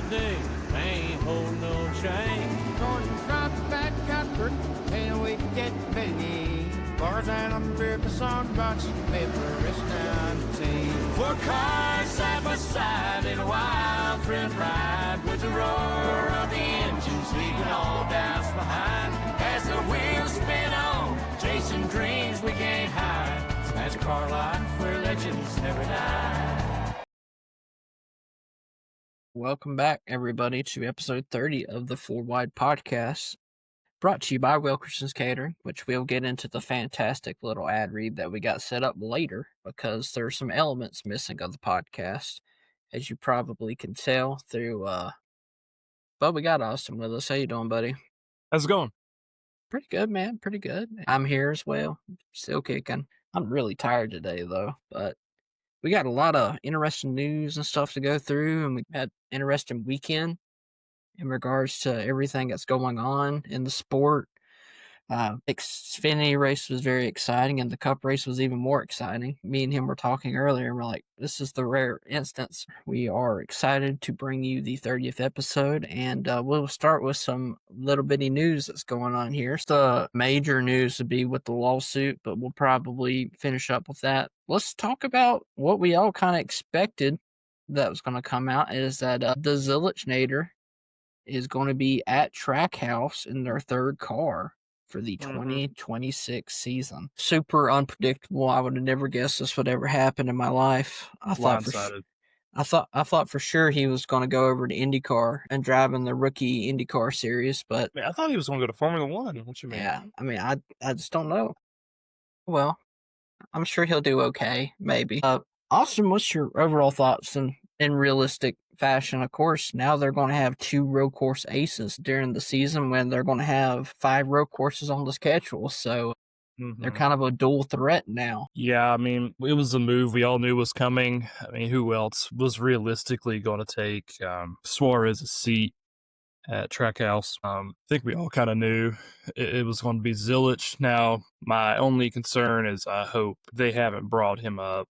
day. I ain't holding no chain. Gordon front back Cuthbert, and we get Benny. Bars and umbrella song box, paper is down the team. Four cars side by side in a wild thrill ride with the roar of the engines leaving all doubts behind. As the wheels spin on, chasing dreams we can't hide. That's car life where legends never die. Welcome back, everybody, to episode 30 of the Four Wide Podcast, brought to you by Wilkerson's Catering, which we'll get into the fantastic little ad read that we got set up later because there's some elements missing of the podcast, as you probably can tell through, but we got Austin with us. How you doing, buddy? How's it going? Pretty good, man. Pretty good. I'm here as well. Still kicking. I'm really tired today, though, but we got a lot of interesting news and stuff to go through, and we had an interesting weekend in regards to everything that's going on in the sport. Xfinity race was very exciting, and the Cup race was even more exciting. Me and him were talking earlier, and we're like, this is the rare instance. We are excited to bring you the 30th episode, and we'll start with some little bitty news that's going on here. The major news would be with the lawsuit, but we'll probably finish up with that. Let's talk about what we all kind of expected that was going to come out, is that the Zilisch Nader is going to be at Trackhouse in their third car for the 2026 season. Super unpredictable. I would have never guessed this would ever happen in my life. I thought for sure he was going to go over to IndyCar and drive in the rookie IndyCar series, but Man, I thought he was going to go to Formula One. What you mean? yeah, I mean, I just don't know. Well, I'm sure he'll do okay, maybe. Austin, what's your overall thoughts in realistic fashion? Of course, now they're going to have 2 road course aces during the season when they're going to have 5 road courses on the schedule. So they're kind of a dual threat now. Yeah, I mean, it was a move we all knew was coming. I mean, who else was realistically going to take Suarez's seat at Trackhouse? I think we all kind of knew it was going to be Zilisch. Now, my only concern is I hope they haven't brought him up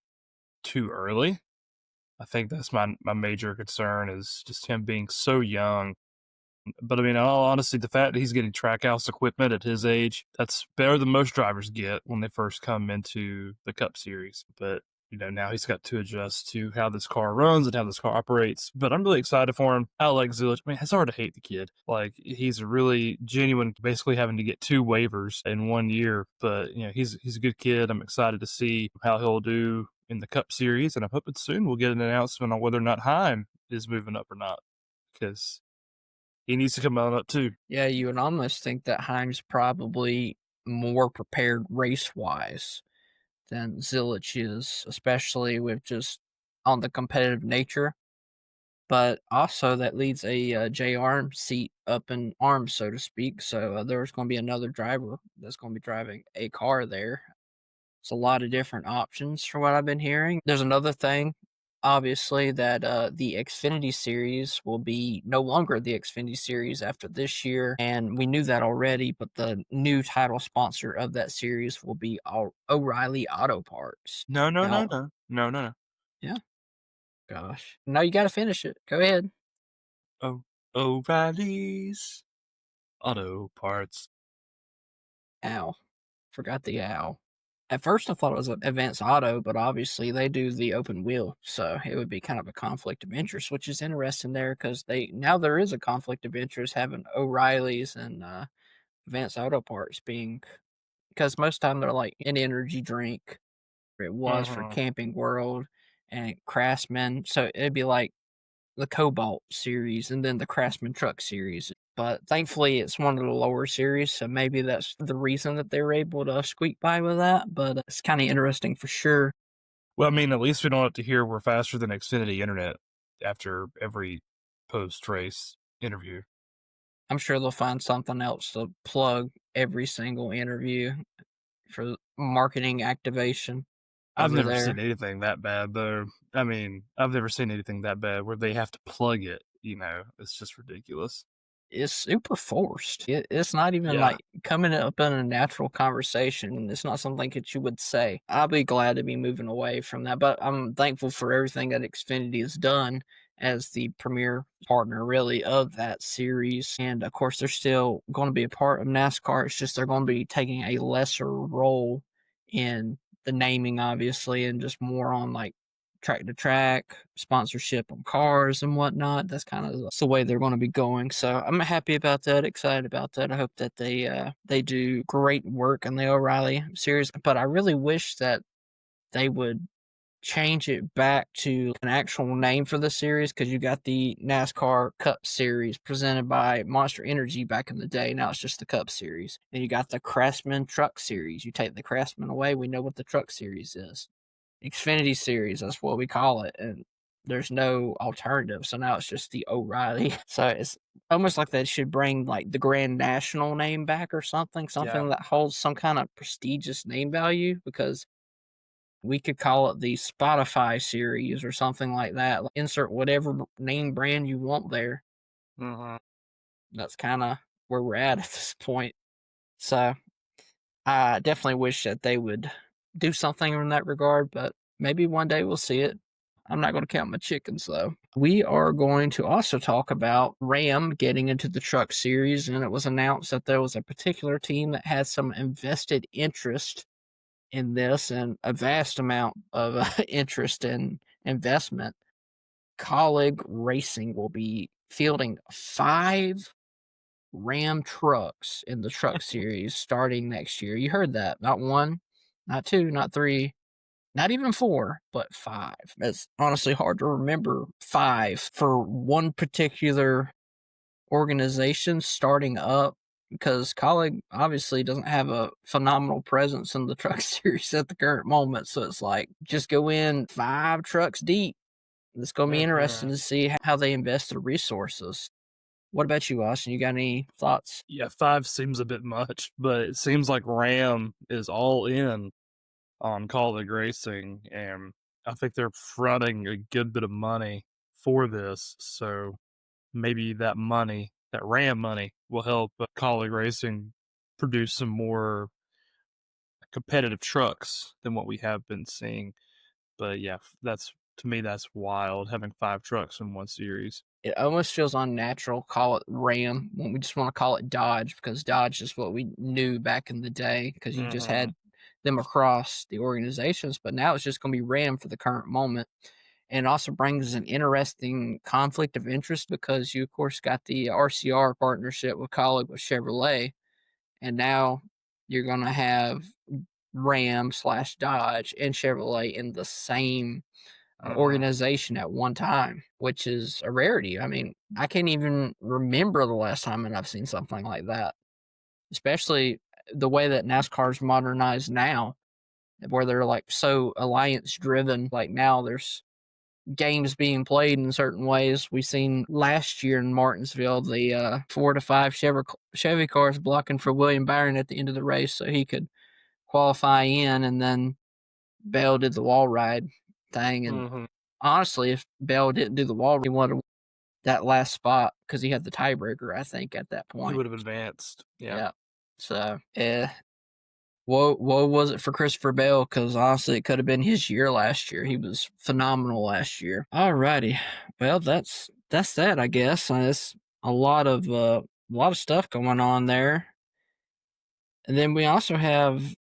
too early. I think that's my major concern, is just him being so young. But I mean, in all honesty, the fact that he's getting Trackhouse equipment at his age, that's better than most drivers get when they first come into the Cup Series. But, you know, now he's got to adjust to how this car runs and how this car operates. But I'm really excited for him. I like Zilisch. I mean, it's hard to hate the kid. Like, he's a really genuine, basically having to get 2 waivers in 1 year. But, you know, he's a good kid. I'm excited to see how he'll do in the Cup Series, and I'm hoping soon we'll get an announcement on whether or not Mayhem is moving up or not, because he needs to come on up too. Yeah, you would almost think that Heim's probably more prepared race-wise than Zilisch is, especially with just on the competitive nature. But also that leads a JR seat up in arms, so to speak. So there's going to be another driver that's going to be driving a car there. It's a lot of different options from what I've been hearing. There's another thing, obviously, that the Xfinity Series will be no longer the Xfinity Series after this year, and we knew that already, but the new title sponsor of that series will be O'Reilly Auto Parts. No. Yeah. Gosh. No, you got to finish it. Go ahead. Oh, O'Reilly's Auto Parts. Ow. Forgot the ow. At first, I thought it was Advanced Auto, but obviously they do the open wheel, so it would be kind of a conflict of interest, which is interesting there because now there is a conflict of interest having O'Reilly's and Advanced Auto Parts being, because most of the time they're like an energy drink. It was for Camping World and Craftsman, so it'd be like the Cobalt series and then the Craftsman Truck series. But thankfully, it's one of the lower series, so maybe that's the reason that they were able to squeak by with that. But it's kind of interesting for sure. Well, I mean, at least we don't have to hear we're faster than Xfinity Internet after every post-race interview. I'm sure they'll find something else to plug every single interview for marketing activation. I've never seen anything that bad, though. I mean, I've never seen anything that bad where they have to plug it, you know. It's just ridiculous. It's super forced. It's not even like coming up in a natural conversation. It's not something that you would say. I'll be glad to be moving away from that, but I'm thankful for everything that Xfinity has done as the premier partner, really, of that series. And of course, they're still going to be a part of NASCAR. It's just they're going to be taking a lesser role in the naming, obviously, and just more on like track to track sponsorship on cars and whatnot. That's kind of the way they're going to be going. So I'm happy about that, excited about that. I hope that they do great work in the O'Reilly series, but I really wish that they would change it back to an actual name for the series, because you got the NASCAR Cup Series presented by Monster Energy back in the day. Now it's just the Cup Series. And you got the Craftsman Truck Series. You take the Craftsman away, we know what the Truck Series is. Xfinity Series, that's what we call it, and there's no alternative. So now it's just the O'Reilly. So it's almost like they should bring like the Grand National name back or something that holds some kind of prestigious name value, because we could call it the Spotify series or something like that. Insert whatever name brand you want there. That's kind of where we're at this point. So I definitely wish that they would do something in that regard, but maybe one day we'll see it. I'm not going to count my chickens, though. We are going to also talk about Ram getting into the truck series, and it was announced that there was a particular team that had some invested interest in this, and a vast amount of interest and investment. Colleague Racing will be fielding 5 Ram trucks in the truck series starting next year. You heard that. Not 1, not 2, not 3, not even 4, but 5. It's honestly hard to remember 5 for one particular organization starting up, because Colleague obviously doesn't have a phenomenal presence in the truck series at the current moment. So it's like, just go in 5 trucks deep. It's going to be interesting to see how they invest their resources. What about you, Austin? You got any thoughts? Yeah, 5 seems a bit much, but it seems like Ram is all in on Colleague Racing, and I think they're fronting a good bit of money for this. So maybe that money, that Ram money, will help Colleague Racing produce some more competitive trucks than what we have been seeing. But yeah, to me, that's wild, having 5 trucks in one series. It almost feels unnatural to call it Ram when we just want to call it Dodge, because Dodge is what we knew back in the day, because you just had them across the organizations. But now it's just going to be Ram for the current moment. And it also brings an interesting conflict of interest, because you, of course, got the RCR partnership with Colleague with Chevrolet. And now you're going to have Ram/Dodge and Chevrolet in the same organization at one time, which is a rarity. I mean, I can't even remember the last time that I've seen something like that, especially the way that NASCAR's modernized now, where they're like so alliance driven. Like now there's games being played in certain ways. We seen last year in Martinsville the 4 to 5 Chevy cars blocking for William Byron at the end of the race so he could qualify in, and then Bell did the wall ride thing. And honestly, if Bell didn't do the wall, he would have that last spot, because he had the tiebreaker, I think, at that point. He would have advanced. Yeah. So, what was it for Christopher Bell? Because honestly, it could have been his year last year. He was phenomenal last year. Alrighty, well, that's that, I guess. It's a lot of stuff going on there. And then we also have,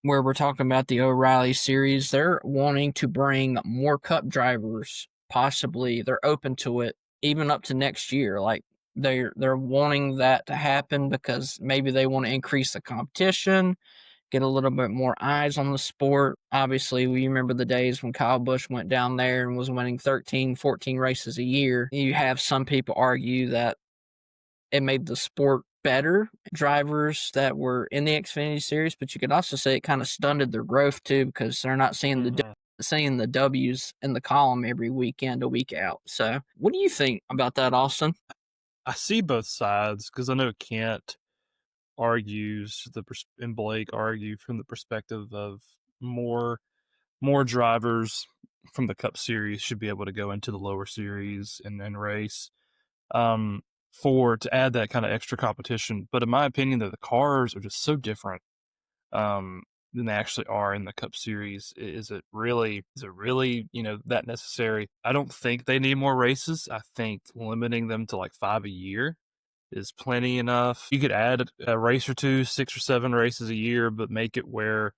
where we're talking about the O'Reilly series, they're wanting to bring more Cup drivers. Possibly, they're open to it, even up to next year. Like they're wanting that to happen, because maybe they want to increase the competition, get a little bit more eyes on the sport. Obviously, we remember the days when Kyle Busch went down there and was winning 13, 14 races a year. You have some people argue that it made the sport better, drivers that were in the Xfinity series, but you could also say it kind of stunted their growth too, because they're not seeing the W's in the column every week in to week out. So what do you think about that, Austin? I see both sides, because I know Kent argues and Blake argue from the perspective of more drivers from the Cup Series should be able to go into the lower series and race, to add that kind of extra competition. But in my opinion, the cars are just so different. than they actually are in the Cup Series. Is it really, that necessary? I don't think they need more races. I think limiting them to like 5 a year is plenty enough. You could add a race or two, 6 or 7 races a year, but make it where,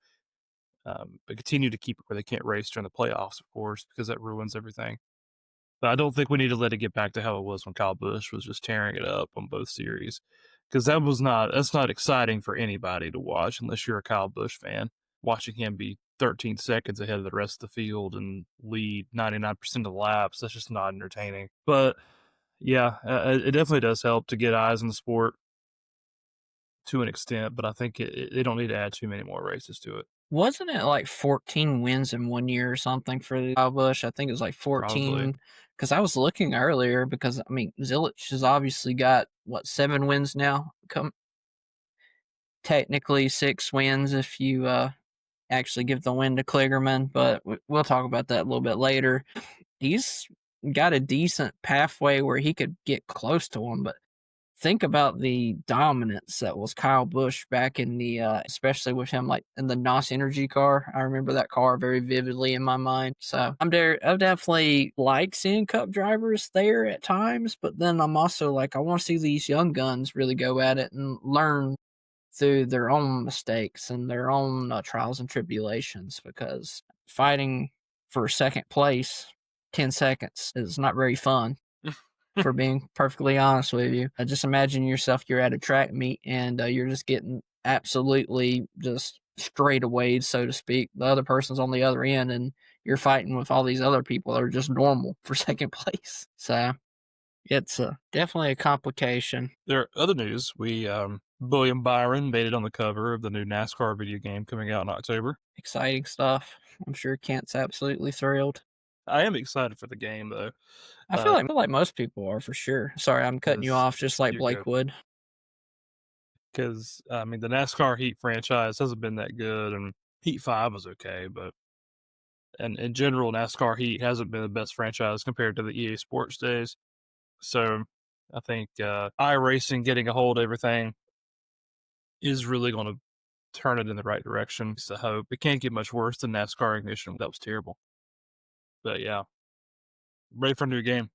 but continue to keep it where they can't race during the playoffs, of course, because that ruins everything. But I don't think we need to let it get back to how it was when Kyle Busch was just tearing it up on both series, because that's not exciting for anybody to watch unless you're a Kyle Busch fan. Watching him be 13 seconds ahead of the rest of the field and lead 99% of the laps, that's just not entertaining. But yeah, it definitely does help to get eyes on the sport to an extent, but I think they don't need to add too many more races to it. Wasn't it like 14 wins in 1 year or something for Kyle Busch? I think it was like 14. Because I was looking earlier because, I mean, Zilisch has obviously got, 7 wins now? Technically 6 wins if you actually give the win to Kligerman, but we'll talk about that a little bit later. He's got a decent pathway where he could get close to him, but think about the dominance that was Kyle Busch back in the, especially with him like in the NOS Energy car. I remember that car very vividly in my mind. So I definitely like seeing Cup drivers there at times, but then I'm also like, I want to see these young guns really go at it and learn through their own mistakes and their own trials and tribulations, because fighting for second place 10 seconds is not very fun. For being perfectly honest with you, just imagine yourself, you're at a track meet and you're just getting absolutely just straight away, so to speak. The other person's on the other end and you're fighting with all these other people that are just normal for second place. So it's definitely a complication. There are other news. William Byron made it on the cover of the new NASCAR video game coming out in October. Exciting stuff. I'm sure Kent's absolutely thrilled. I am excited for the game, though. I feel like most people are, for sure. Sorry, I'm cutting you off just like Blake would. Because, I mean, the NASCAR Heat franchise hasn't been that good, and Heat 5 was okay, but and in general, NASCAR Heat hasn't been the best franchise compared to the EA Sports days. So I think iRacing getting a hold of everything is really going to turn it in the right direction. So I hope it can't get much worse than NASCAR Ignition. That was terrible. But yeah, ready for a new game.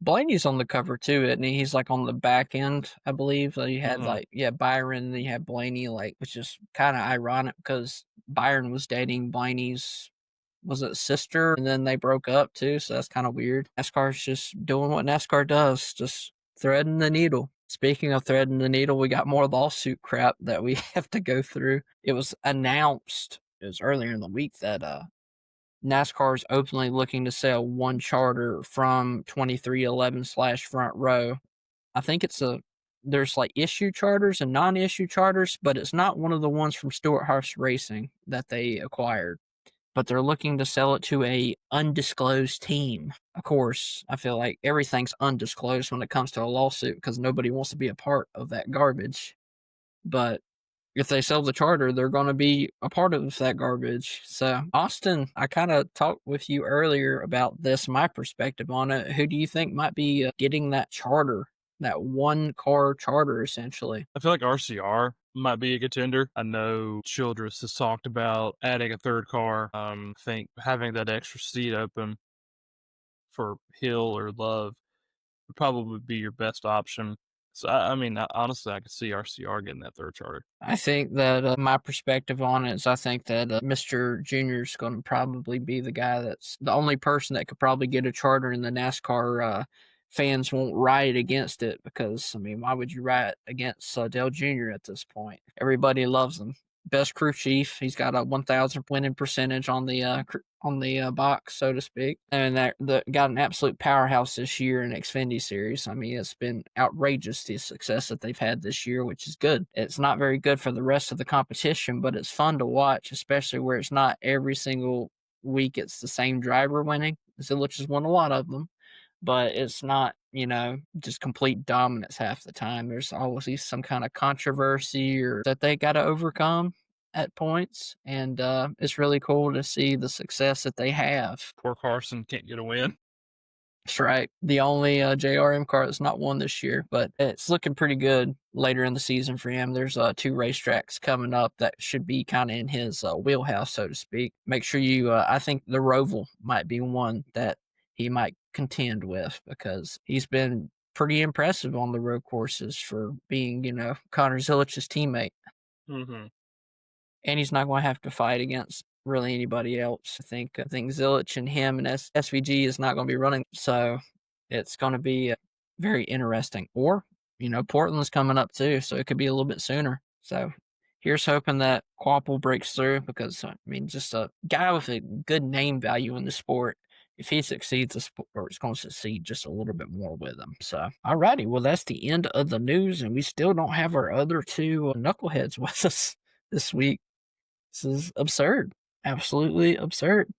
Blaney's on the cover too, isn't he? He's like on the back end, I believe. So you had Byron, and then you had Blaney, which is kind of ironic because Byron was dating Blaney's, was it sister? And then they broke up too, so that's kind of weird. NASCAR's just doing what NASCAR does, just threading the needle. Speaking of threading the needle, we got more lawsuit crap that we have to go through. It was announced, it was earlier in the week, that NASCAR is openly looking to sell one charter from 2311/Front Row. I think there's like issue charters and non-issue charters, but it's not one of the ones from Stewart-Haas Racing that they acquired. But they're looking to sell it to a undisclosed team. Of course, I feel like everything's undisclosed when it comes to a lawsuit because nobody wants to be a part of that garbage. But if they sell the charter, they're going to be a part of that garbage. So, Austin, I kind of talked with you earlier about this, my perspective on it. Who do you think might be getting that charter, that one car charter, essentially? I feel like RCR might be a contender. I know Childress has talked about adding a third car. I think having that extra seat open for Hill or Love would probably be your best option. So, I mean, honestly, I could see RCR getting that third charter. I think that my perspective on it is I think that Mr. Junior is going to probably be the guy that's the only person that could probably get a charter, in the NASCAR fans won't riot against it because, I mean, why would you riot against Dale Jr. at this point? Everybody loves him. Best crew chief. He's got a 1,000 winning percentage on the box, so to speak, and that got an absolute powerhouse this year in Xfinity series. I mean, it's been outrageous the success that they've had this year, which is good. It's not very good for the rest of the competition, but it's fun to watch, especially where it's not every single week it's the same driver winning. Zilisch has won a lot of them, but it's not, just complete dominance half the time. There's always some kind of controversy or that they got to overcome at points, and it's really cool to see the success that they have. Poor Carson can't get a win. That's right. The only JRM car that's not won this year, but it's looking pretty good later in the season for him. There's 2 racetracks coming up that should be kind of in his wheelhouse, so to speak. Make sure you, I think the Roval might be one that he might contend with because he's been pretty impressive on the road courses for being, Connor Zilisch's teammate. Mm-hmm. And he's not going to have to fight against really anybody else. I think Zilisch and him and SVG is not going to be running, so it's going to be very interesting. Or Portland's coming up too, so it could be a little bit sooner. So here's hoping that Quapple breaks through because just a guy with a good name value in the sport. If he succeeds, the sport is going to succeed just a little bit more with him. So, alrighty, well that's the end of the news, and we still don't have our other 2 knuckleheads with us this week. This is absurd. Absolutely absurd.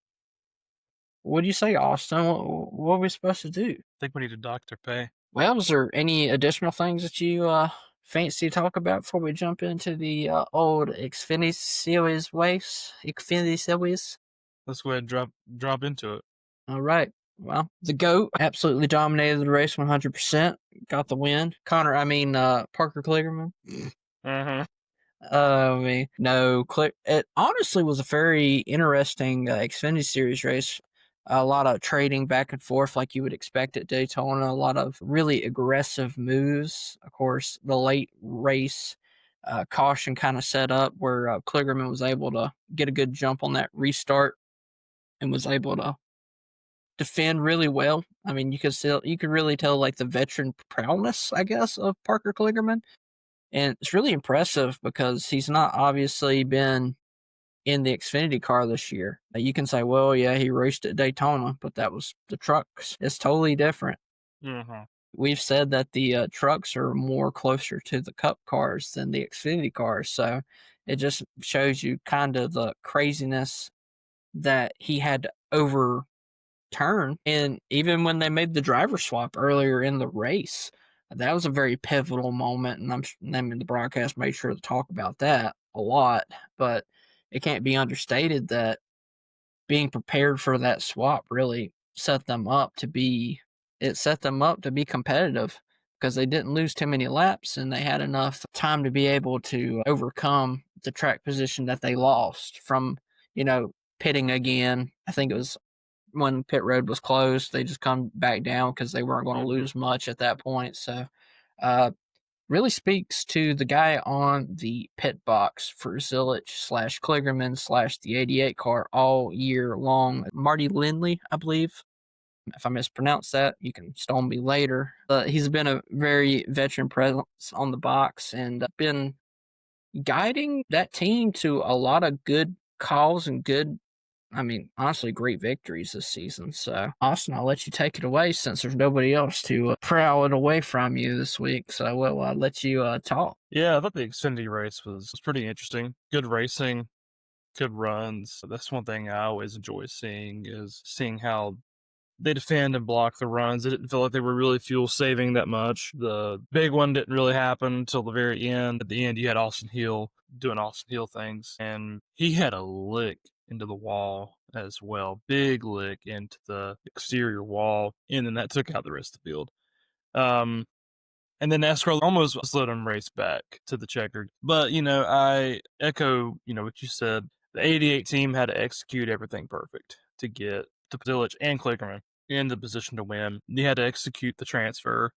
What do you say, Austin? What are we supposed to do? I think we need a doctor pay. Well, is there any additional things that you fancy to talk about before we jump into the old Xfinity Series race? Xfinity Series? Let's go ahead and drop into it. All right. Well, the GOAT absolutely dominated the race 100%. Got the win. Parker Kligerman. Mm-hmm. It honestly was a very interesting Xfinity Series race. A lot of trading back and forth like you would expect at Daytona. A lot of really aggressive moves. Of course, the late race caution kind of set up where Kligerman was able to get a good jump on that restart and was able to defend really well. You could really tell like the veteran prowess, I guess, of Parker Kligerman. And it's really impressive because he's not obviously been in the Xfinity car this year. You can say, well, yeah, he raced at Daytona, but that was the trucks. It's totally different. Mm-hmm. We've said that the trucks are more closer to the Cup cars than the Xfinity cars. So it just shows you kind of the craziness that he had to overturn. And even when they made the driver swap earlier in the race, that was a very pivotal moment, and the broadcast made sure to talk about that a lot. But it can't be understated that being prepared for that swap really set them up to be competitive because they didn't lose too many laps and they had enough time to be able to overcome the track position that they lost from, pitting again. I think it was when pit road was closed, they just come back down because they weren't going to lose much at that point. So, really speaks to the guy on the pit box for Zilisch / Kligerman / the 88 car all year long. Marty Lindley, I believe. If I mispronounce that, you can stone me later. He's been a very veteran presence on the box and been guiding that team to a lot of good calls and honestly, great victories this season. So, Austin, I'll let you take it away since there's nobody else to prowl it away from you this week. So, I'll let you talk. Yeah, I thought the Xfinity race was pretty interesting. Good racing, good runs. That's one thing I always enjoy seeing is seeing how they defend and block the runs. It didn't feel like they were really fuel saving that much. The big one didn't really happen until the very end. At the end, you had Austin Hill doing Austin Hill things, and he had a lick into the wall as well. Big lick into the exterior wall, and then that took out the rest of the field. And then NASCAR almost let him race back to the checkered. But, I echo, what you said. The 88 team had to execute everything perfect to get to Zilisch and Kligerman in the position to win. They had to execute the transfer.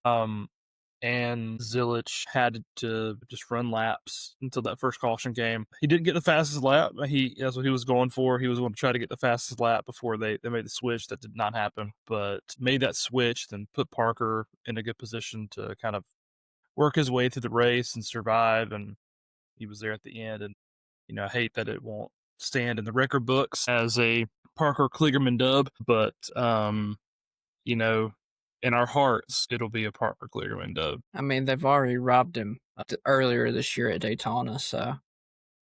And Zilisch had to just run laps until that first caution came. He didn't get the fastest lap. That's what he was going for. He was going to try to get the fastest lap before they made the switch. That did not happen, but made that switch, then put Parker in a good position to kind of work his way through the race and survive. And he was there at the end. And, I hate that it won't stand in the record books as a Parker Kligerman dub, but, in our hearts, it'll be a Parker Kligerman dub. They've already robbed him earlier this year at Daytona, so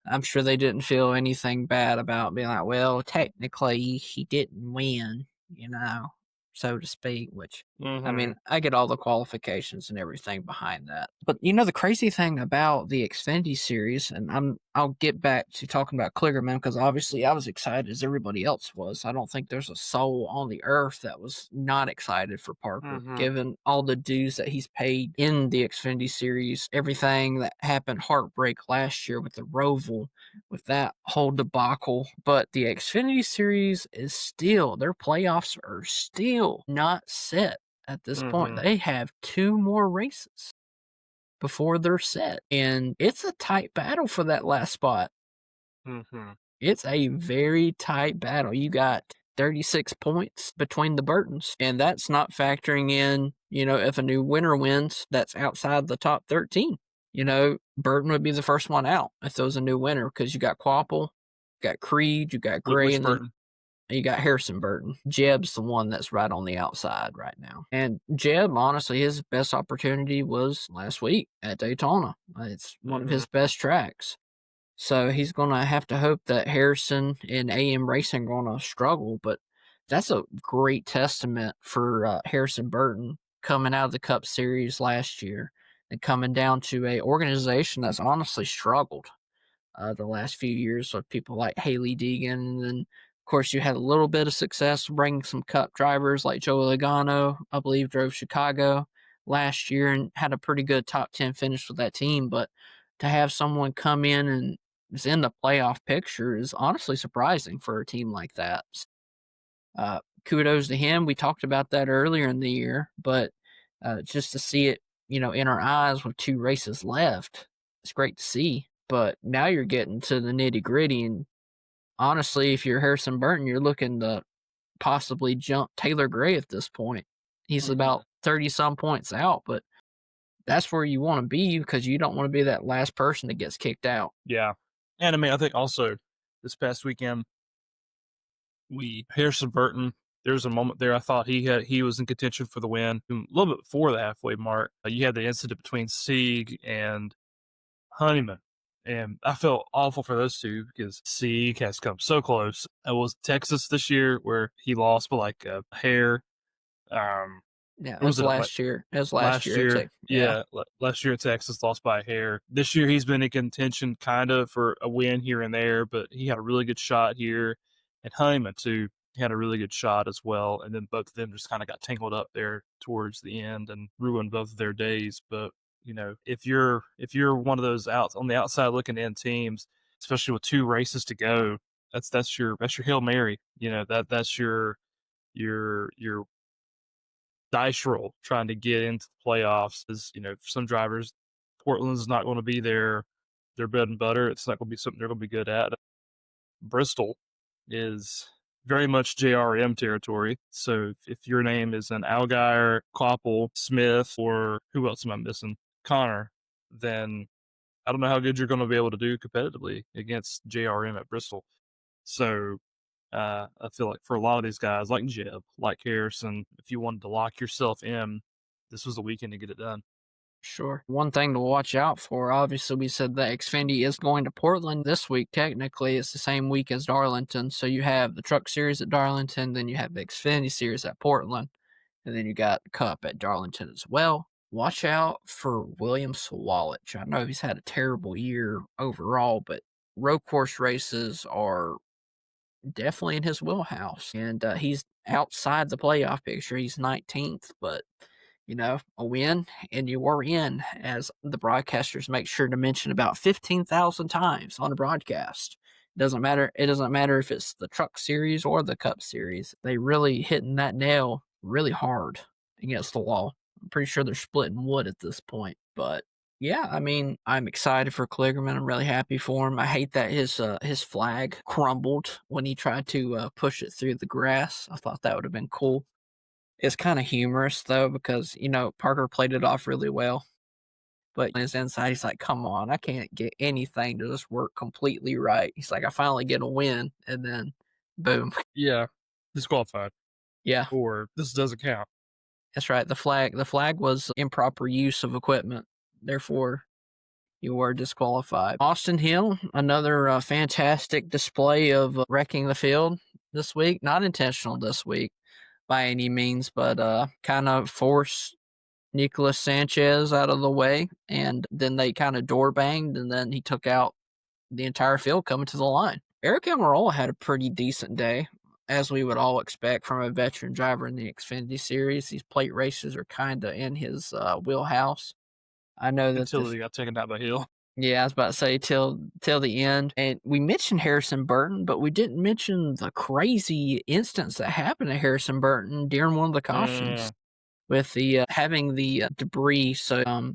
I'm sure they didn't feel anything bad about being like, well, technically he didn't win, so to speak, which, I get all the qualifications and everything behind that. But, the crazy thing about the Xfinity series, and I'll get back to talking about Kligerman because obviously I was excited as everybody else was. I don't think there's a soul on the earth that was not excited for Parker, given all the dues that he's paid in the Xfinity Series, everything that happened heartbreak last year with the Roval, with that whole debacle. But the Xfinity Series is still, their playoffs are still not set at this point. They have 2 more races before they're set. And it's a tight battle for that last spot. It's a very tight battle. You got 36 points between the Burtons, and that's not factoring in, if a new winner wins, that's outside the top 13. Burton would be the first one out if there was a new winner because you got Quapple, you got Creed, you got Gray, Which and Burton? You got Harrison Burton. Jeb's the one that's right on the outside right now. And Jeb, honestly, his best opportunity was last week at Daytona. It's one of his best tracks. So he's going to have to hope that Harrison and AM Racing are going to struggle. But that's a great testament for Harrison Burton coming out of the Cup Series last year and coming down to a organization that's honestly struggled the last few years with people like Haley Deegan. And then, of course, you had a little bit of success bringing some Cup drivers like Joey Logano, I believe, drove Chicago last year and had a pretty good top 10 finish with that team. But to have someone come in and is in the playoff picture is honestly surprising for a team like that. Kudos to him. We talked about that earlier in the year, but just to see it, in our eyes with 2 races left, it's great to see. But now you're getting to the nitty gritty, and honestly, if you're Harrison Burton, you're looking to possibly jump Taylor Gray at this point. He's about 30-some points out, but that's where you want to be because you don't want to be that last person that gets kicked out. Yeah. And I mean, I think also this past weekend, Harrison Burton, there was a moment there I thought he was in contention for the win. A little bit before the halfway mark, you had the incident between Sieg and Honeyman. And I felt awful for those two because Sieg has come so close. It was Texas this year where he lost by like a hair. Yeah, it was last year. It was last year. Last year Texas lost by a hair. This year he's been in contention kind of for a win here and there, but he had a really good shot here. And Honeyman too, he had a really good shot as well. And then both of them just kind of got tangled up there towards the end and ruined both of their days. But if you're one of those on the outside looking in teams, especially with 2 races to go, that's your Hail Mary. That's your dice roll trying to get into the playoffs. Is for some drivers, Portland's not going to be their bread and butter. It's not going to be something they're going to be good at. Bristol is very much JRM territory. So if your name is an Allgaier, Koppel, Smith, or who else am I missing? Connor, then I don't know how good you're going to be able to do competitively against JRM at Bristol. So I feel like for a lot of these guys, like Jeb, like Harrison, if you wanted to lock yourself in, this was the weekend to get it done. Sure. One thing to watch out for, obviously, we said that Xfinity is going to Portland this week. Technically, it's the same week as Darlington. So you have the Truck Series at Darlington, then you have the Xfinity Series at Portland, and then you got the Cup at Darlington as well. Watch out for William Sawalich. I know he's had a terrible year overall, but road course races are definitely in his wheelhouse. And he's outside the playoff picture. He's 19th, but a win and you are in, as the broadcasters make sure to mention about 15,000 times on the broadcast. It doesn't matter if it's the Truck Series or the Cup Series. They really hitting that nail really hard against the wall. I'm pretty sure they're splitting wood at this point. But yeah, I mean, I'm excited for Kligerman. I'm really happy for him. I hate that his flag crumbled when he tried to push it through the grass. I thought that would have been cool. It's kind of humorous, though, because, Parker played it off really well. But on his inside, he's like, come on, I can't get anything to just work completely right. He's like, I finally get a win, and then boom. Yeah, disqualified. Yeah. Or this doesn't count. That's right. The flag was improper use of equipment. Therefore, you were disqualified. Austin Hill, another fantastic display of wrecking the field this week. Not intentional this week by any means, but kind of forced Nicolas Sanchez out of the way, and then they kind of door banged, and then he took out the entire field coming to the line. Eric Almirola had a pretty decent day, as we would all expect from a veteran driver in the Xfinity Series. These plate races are kind of in his wheelhouse. I know that Until he got taken out by Hill. yeah, I was about to say till the end. And we mentioned Harrison Burton, but we didn't mention the crazy instance that happened to Harrison Burton during one of the cautions with the having the debris. So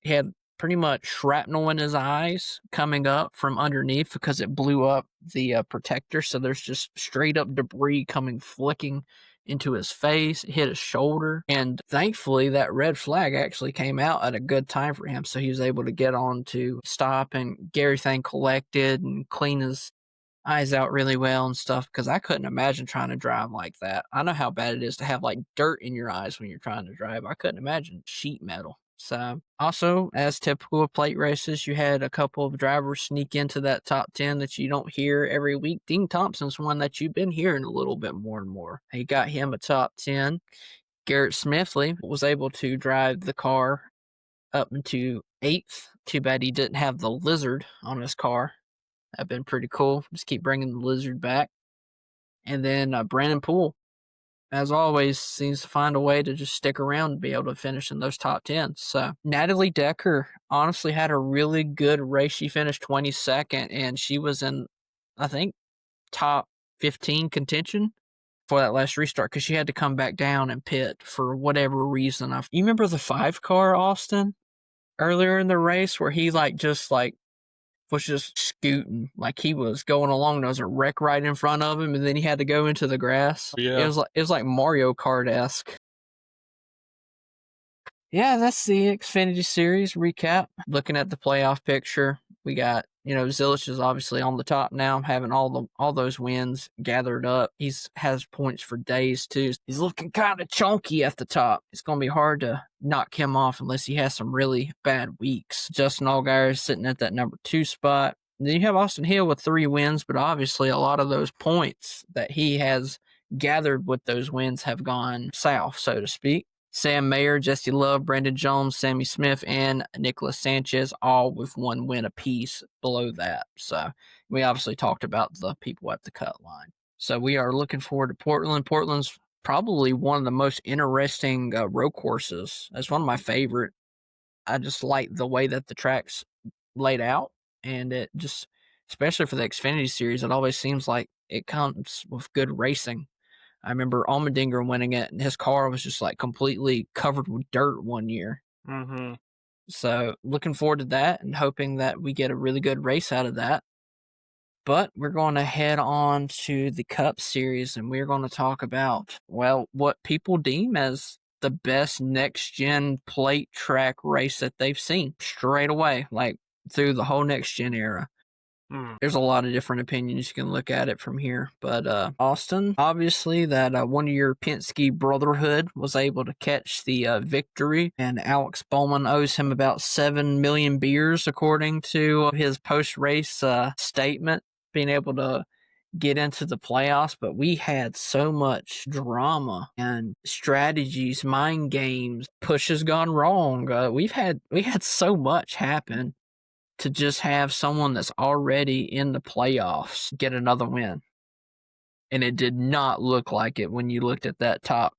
he had pretty much shrapnel in his eyes coming up from underneath because it blew up the protector. So there's just straight up debris coming flicking into his face. It hit his shoulder, and thankfully that red flag actually came out at a good time for him, so he was able to get on to stop and get everything collected and clean his eyes out really well and stuff, because I couldn't imagine trying to drive like that. I know how bad it is to have like dirt in your eyes when you're trying to drive. I couldn't imagine sheet metal. So also, as typical of plate races, you had a couple of drivers sneak into that top 10 that you don't hear every week. Dean Thompson's one that you've been hearing a little bit more and more. He got him a top 10. Garrett Smithley was able to drive the car up into 8th. Too bad he didn't have the lizard on his car. That'd been pretty cool. Just keep bringing the lizard back. And then Brandon Poole, as always, seems to find a way to just stick around and be able to finish in those top 10. So Natalie Decker honestly had a really good race. She finished 22nd, and she was in, I think, top 15 contention for that last restart because she had to come back down and pit for whatever reason. You remember the 5 car, Austin, earlier in the race where he was just scooting, like he was going along. There was a wreck right in front of him, and then he had to go into the grass. Yeah. It was like Mario Kart-esque. Yeah, that's the Xfinity Series recap. Looking at the playoff picture, we got, Zilisch is obviously on the top now, having all those wins gathered up. Has points for days too. He's looking kind of chunky at the top. It's going to be hard to knock him off unless he has some really bad weeks. Justin Allgaier is sitting at that number 2 spot. Then you have Austin Hill with 3 wins, but obviously a lot of those points that he has gathered with those wins have gone south, so to speak. Sam Mayer, Jesse Love, Brandon Jones, Sammy Smith, and Nicholas Sanchez, all with 1 win apiece below that. So we obviously talked about the people at the cut line. So we are looking forward to Portland. Portland's probably one of the most interesting road courses. It's one of my favorite. I just like the way that the track's laid out, and it just, especially for the Xfinity Series, it always seems like it comes with good racing. I remember Allmendinger winning it, and his car was just like completely covered with dirt one year. Mm-hmm. So looking forward to that and hoping that we get a really good race out of that. But we're going to head on to the Cup Series, and we're going to talk about, well, what people deem as the best next-gen plate track race that they've seen straight away, like through the whole next-gen era. There's a lot of different opinions. You can look at it from here. But Austin, obviously that one of your Penske brotherhood was able to catch the victory, and Alex Bowman owes him about 7 million beers, according to his post-race statement, being able to get into the playoffs. But we had so much drama and strategies, mind games, pushes gone wrong. We had so much happen to just have someone that's already in the playoffs get another win. And it did not look like it when you looked at that top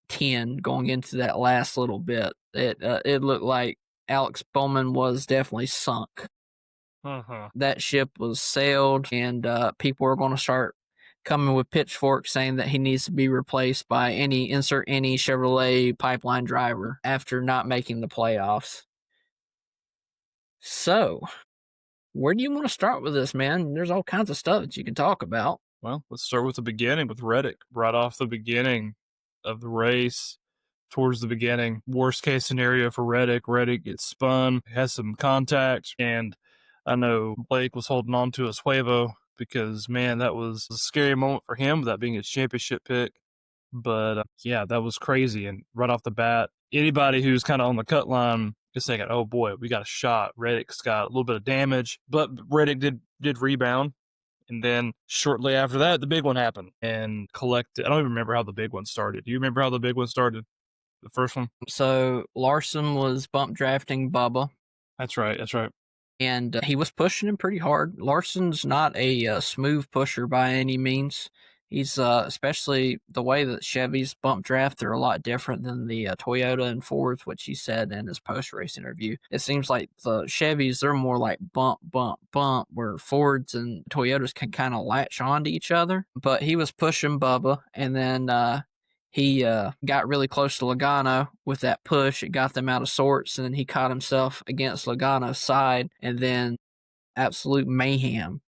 10 going into that last little bit. It looked like Alex Bowman was definitely sunk. That ship was sailed, and people are going to start coming with pitchforks saying that he needs to be replaced by any Chevrolet pipeline driver after not making the playoffs. So, where do you want to start with this, man? There's all kinds of stuff that you can talk about. Well, let's start with the beginning with Reddick. Right off the beginning of the race, towards the beginning, worst case scenario for Reddick. Reddick gets spun, has some contact, and I know Blake was holding on to his huevo because, man, that was a scary moment for him, that being his championship pick. But, yeah, that was crazy. And right off the bat, anybody who's kind of on the cut line is thinking, oh, boy, we got a shot. Reddick's got a little bit of damage. But Reddick did rebound. And then shortly after that, the big one happened and collected. I don't even remember how the big one started. Do you remember how the big one started? The first one? So Larson was bump drafting Bubba. That's right. and he was pushing him pretty hard. Larson's not a smooth pusher by any means. He's especially the way that Chevys bump draft, they're a lot different than the Toyota and Fords, which he said in his post-race interview. It seems like the Chevys, they're more like bump, bump, bump, where Fords and Toyotas can kind of latch onto each other. But he was pushing Bubba, and then he got really close to Logano with that push. It got them out of sorts, and then he caught himself against Logano's side, and then absolute mayhem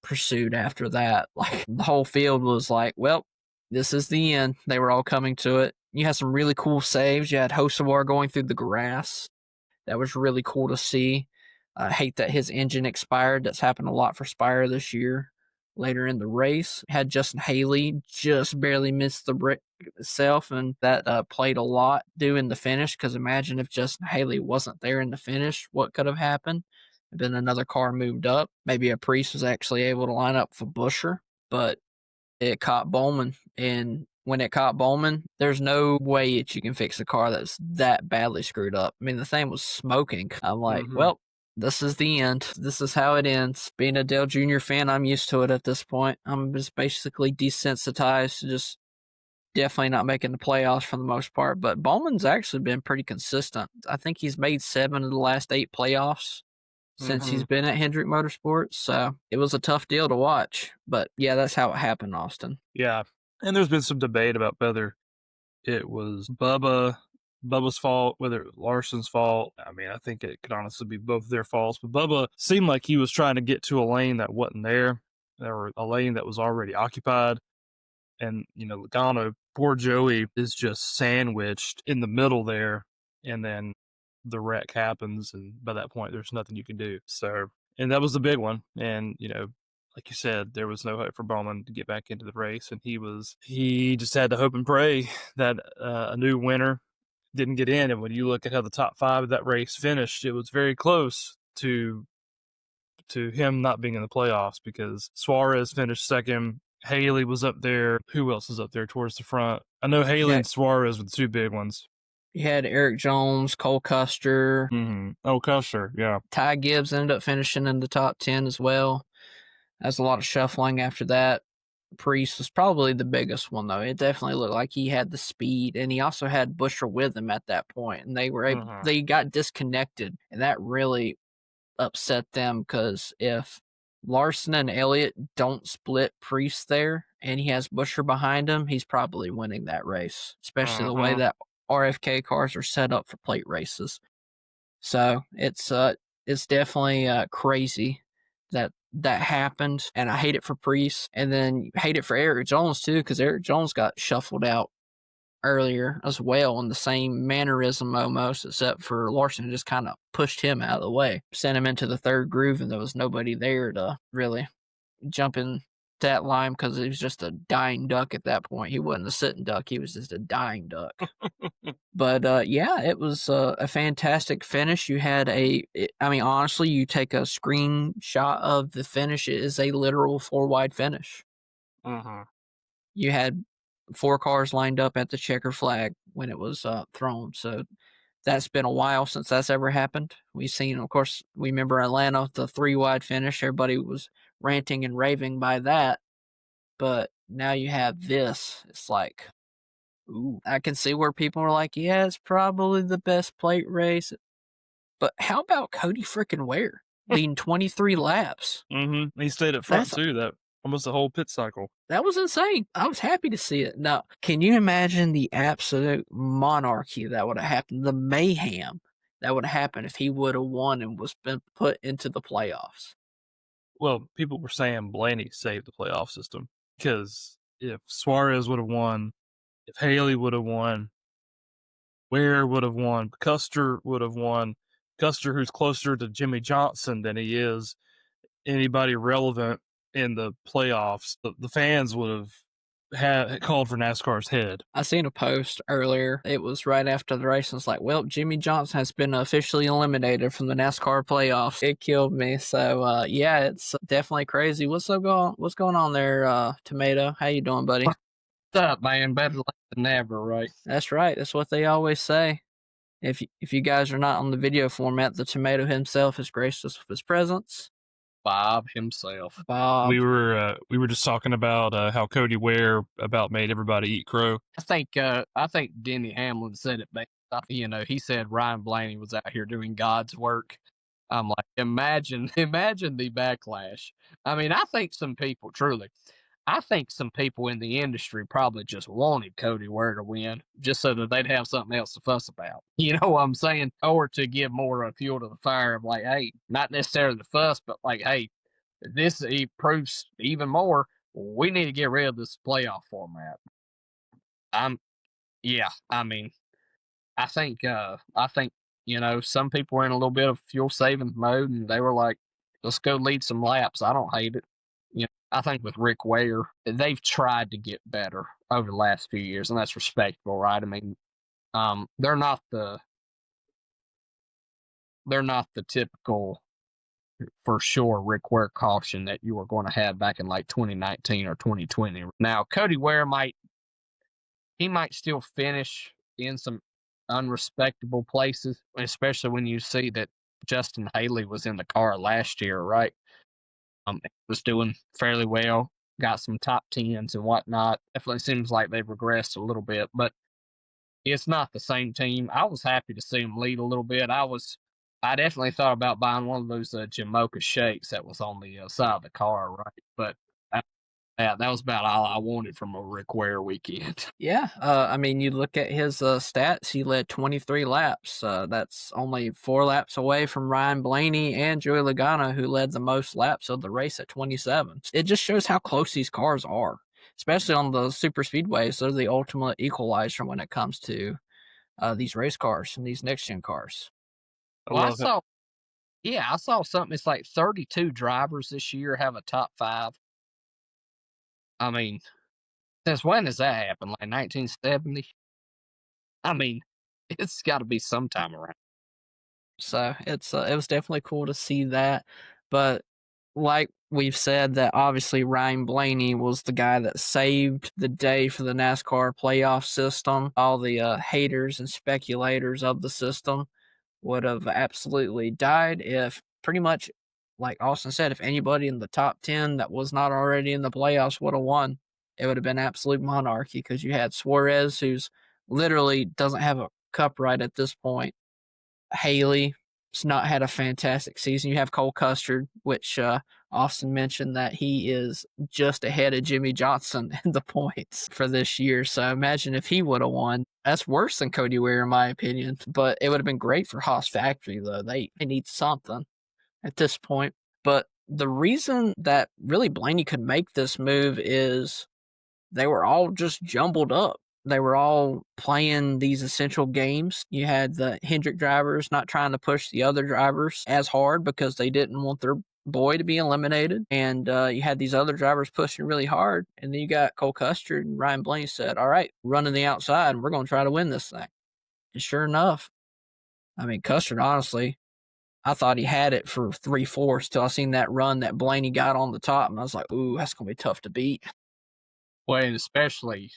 pursued after that. Like, the whole field was like, well, this is the end. They were all coming to it. You had some really cool saves. You had Hosawar going through the grass. That was really cool to see. I hate that his engine expired. That's happened a lot for Spire this year. Later in the race, had Justin Haley just barely missed the brick itself, and that played a lot doing the finish, because imagine if Justin Haley wasn't there in the finish, what could have happened? Then another car moved up. Maybe a Preece was actually able to line up for Buscher, but it caught Bowman. And when it caught Bowman, there's no way that you can fix a car that's that badly screwed up. I mean, the thing was smoking. I'm like, well, this is the end. This is how it ends. Being a Dale Jr. fan, I'm used to it at this point. I'm just basically desensitized to just definitely not making the playoffs for the most part. But Bowman's actually been pretty consistent. I think he's made 7 of the last 8 playoffs since he's been at Hendrick Motorsports. So it was a tough deal to watch. But yeah, that's how it happened, Austin. Yeah. And there's been some debate about whether it was Bubba's fault, whether it was Larson's fault. I mean, I think it could honestly be both their faults. But Bubba seemed like he was trying to get to a lane that wasn't there. There were a lane that was already occupied. And, Logano, poor Joey, is just sandwiched in the middle there. And then the wreck happens, and by that point there's nothing you can do. So, and that was the big one. And like you said, there was no hope for Bowman to get back into the race, and he just had to hope and pray that a new winner didn't get in. And when you look at how the top 5 of that race finished, it was very close to him not being in the playoffs, because Suarez finished second. Haley was up there. Who else is up there towards the front? I know Haley and Suarez were the 2 big ones. You had Eric Jones, Cole Custer. Oh, Custer, yeah. Ty Gibbs ended up finishing in the top 10 as well. There's a lot of shuffling after that. Preece was probably the biggest one, though. It definitely looked like he had the speed, and he also had Buscher with him at that point, and they were they got disconnected, and that really upset them, because if Larson and Elliott don't split Preece there, and he has Buscher behind him, he's probably winning that race, especially the way that RFK cars are set up for plate races. So it's definitely crazy that happened, and I hate it for Preece, and then hate it for Eric Jones too, because Eric Jones got shuffled out earlier as well in the same mannerism almost, except for Larson just kind of pushed him out of the way, sent him into the third groove, and there was nobody there to really jump in that line, because he was just a dying duck at that point. He wasn't a sitting duck, he was just a dying duck. But yeah, it was a fantastic finish. You had honestly, you take a screenshot of the finish, it is a literal 4-wide finish. You had 4 cars lined up at the checker flag when it was thrown. So that's been a while since that's ever happened. We've seen, of course, we remember Atlanta, the 3-wide finish. Everybody was ranting and raving by that. But now you have this. It's like, ooh, I can see where people are like, yeah, it's probably the best plate race. But how about Cody frickin' Ware leading 23 laps? He stayed up front too, that almost the whole pit cycle. That was insane. I was happy to see it. Now, can you imagine the absolute monarchy that would have happened, the mayhem that would have happened if he would have won and was been put into the playoffs? Well, people were saying Blaney saved the playoff system, because if Suarez would have won, if Haley would have won, Ware would have won, Custer would have won. Custer, who's closer to Jimmy Johnson than he is anybody relevant in the playoffs, the fans would have had called for NASCAR's head. I seen a post earlier. It was right after the race. And it's like, well, Jimmy Johnson has been officially eliminated from the NASCAR playoffs. It killed me. So yeah, it's definitely crazy. What's going on there, Tomato? How you doing, buddy? What's up, man? Better late than never, right? That's right. That's what they always say. If you guys are not on the video format, the tomato himself has graced us with his presence. Bob himself. Bob. We were just talking about how Cody Ware about made everybody eat crow. I think Denny Hamlin said it best. He said Ryan Blaney was out here doing God's work. I'm like, imagine the backlash. I mean, I think some people in the industry probably just wanted Cody Ware to win just so that they'd have something else to fuss about. You know what I'm saying? Or to give more fuel to the fire of like, hey, not necessarily the fuss, but like, hey, this proves even more we need to get rid of this playoff format. I mean, I think some people were in a little bit of fuel saving mode and they were like, let's go lead some laps. I don't hate it. I think with Rick Ware, they've tried to get better over the last few years, and that's respectable, right? I mean, they're not the typical, for sure, Rick Ware caution that you were going to have back in like 2019 or 2020. Now, Cody Ware might still finish in some unrespectable places, especially when you see that Justin Haley was in the car last year, right? Was doing fairly well, got some top 10s and whatnot. Definitely seems like they've regressed a little bit, but it's not the same team. I was happy to see them lead a little bit. I definitely thought about buying one of those Jamocha shakes that was on the side of the car, right? But that was about all I wanted from a Rick Ware weekend. Yeah, I mean, you look at his stats, he led 23 laps. That's only 4 laps away from Ryan Blaney and Joey Logano, who led the most laps of the race at 27. It just shows how close these cars are, especially on the super speedways. They're the ultimate equalizer when it comes to these race cars and these next-gen cars. I saw something. It's like 32 drivers this year have a top 5. I mean, since when does that happen? Like 1970? I mean, it's got to be sometime around. So it was definitely cool to see that. But like we've said, that obviously Ryan Blaney was the guy that saved the day for the NASCAR playoff system. All the haters and speculators of the system would have absolutely died if, pretty much, like Austin said, if anybody in the top 10 that was not already in the playoffs would have won, it would have been absolute monarchy, because you had Suarez, who's literally doesn't have a cup right at this point. Haley's not had a fantastic season. You have Cole Custer, which Austin mentioned that he is just ahead of Jimmy Johnson in the points for this year. So imagine if he would have won. That's worse than Cody Ware, in my opinion. But it would have been great for Haas Factory, though. They need something at this point. But the reason that really Blaney could make this move is they were all just jumbled up. They were all playing these essential games. You had the Hendrick drivers not trying to push the other drivers as hard because they didn't want their boy to be eliminated. And you had these other drivers pushing really hard. And then you got Cole Custer, and Ryan Blaney said, all right, running the outside, and we're going to try to win this thing. And sure enough, I mean, Custer, honestly, I thought he had it for 3/4 till I seen that run that Blaney got on the top. And I was like, ooh, that's going to be tough to beat. Well, and especially